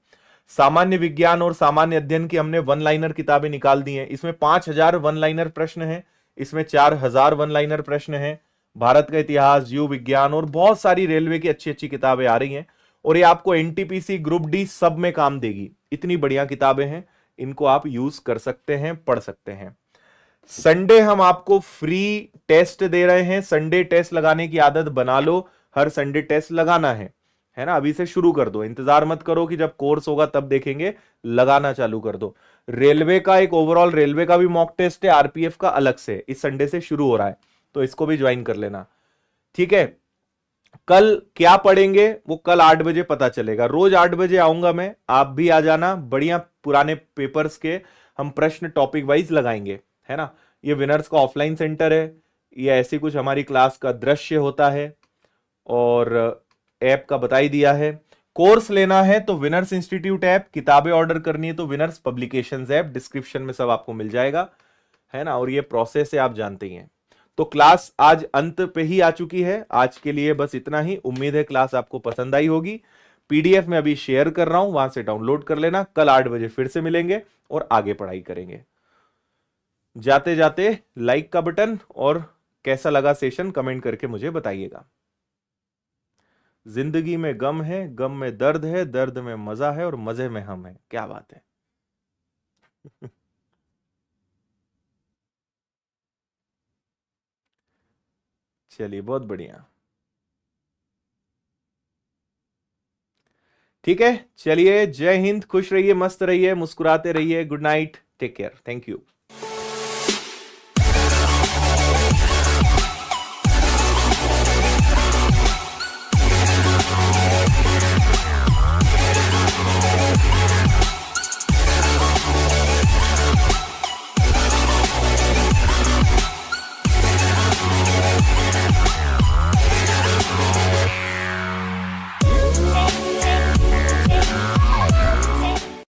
सामान्य विज्ञान और सामान्य अध्ययन की हमने वन लाइनर किताबें निकाल दी हैं, इसमें 5000 वन लाइनर प्रश्न हैं, इसमें 4000 वन लाइनर प्रश्न हैं। भारत का इतिहास, जीव विज्ञान और बहुत सारी रेलवे की अच्छी अच्छी किताबें आ रही हैं, और ये आपको एनटीपीसी, ग्रुप डी सब में काम देगी। इतनी बढ़िया किताबें हैं, इनको आप यूज कर सकते हैं, पढ़ सकते हैं। संडे हम आपको फ्री टेस्ट दे रहे हैं, संडे टेस्ट लगाने की आदत बना लो, हर संडे टेस्ट लगाना है है ना। अभी से शुरू कर दो, इंतजार मत करो कि जब कोर्स होगा तब देखेंगे, लगाना चालू कर दो। रेलवे का एक ओवरऑल रेलवे का भी मॉक टेस्ट है, आरपीएफ का अलग से इस संडे से शुरू हो रहा है, तो इसको भी ज्वाइन कर लेना, ठीक है। कल क्या पढ़ेंगे वो कल 8 बजे पता चलेगा। रोज 8 बजे आऊंगा मैं, आप भी आ जाना। बढ़िया पुराने पेपर्स के हम प्रश्न टॉपिक वाइज लगाएंगे, है ना। ये विनर्स का ऑफलाइन सेंटर है, ये ऐसी कुछ हमारी क्लास का दृश्य होता है, और ऐप का बता ही दिया है। कोर्स लेना है तो विनर्स इंस्टीट्यूट ऐप, किताबें ऑर्डर करनी है तो विनर्स पब्लिकेशंस ऐप, डिस्क्रिप्शन में सब आपको मिल जाएगा, है ना। और ये प्रोसेस है, आप जानते ही हैं। तो क्लास आज अंत पे ही आ चुकी है, आज के लिए बस इतना ही। उम्मीद है क्लास आपको पसंद आई होगी। पीडीएफ में अभी शेयर कर रहा हूं, वहां से डाउनलोड कर लेना। कल 8 बजे फिर से मिलेंगे और आगे पढ़ाई करेंगे। जाते जाते लाइक का बटन, और कैसा लगा सेशन कमेंट करके मुझे बताइएगा। जिंदगी में गम है, गम में दर्द है, दर्द में मजा है, और मजे में हम है। क्या बात है। चलिए, बहुत बढ़िया। ठीक है, चलिए, जय हिंद, खुश रहिए, मस्त रहिए, मुस्कुराते रहिए। Good night, take care, thank you.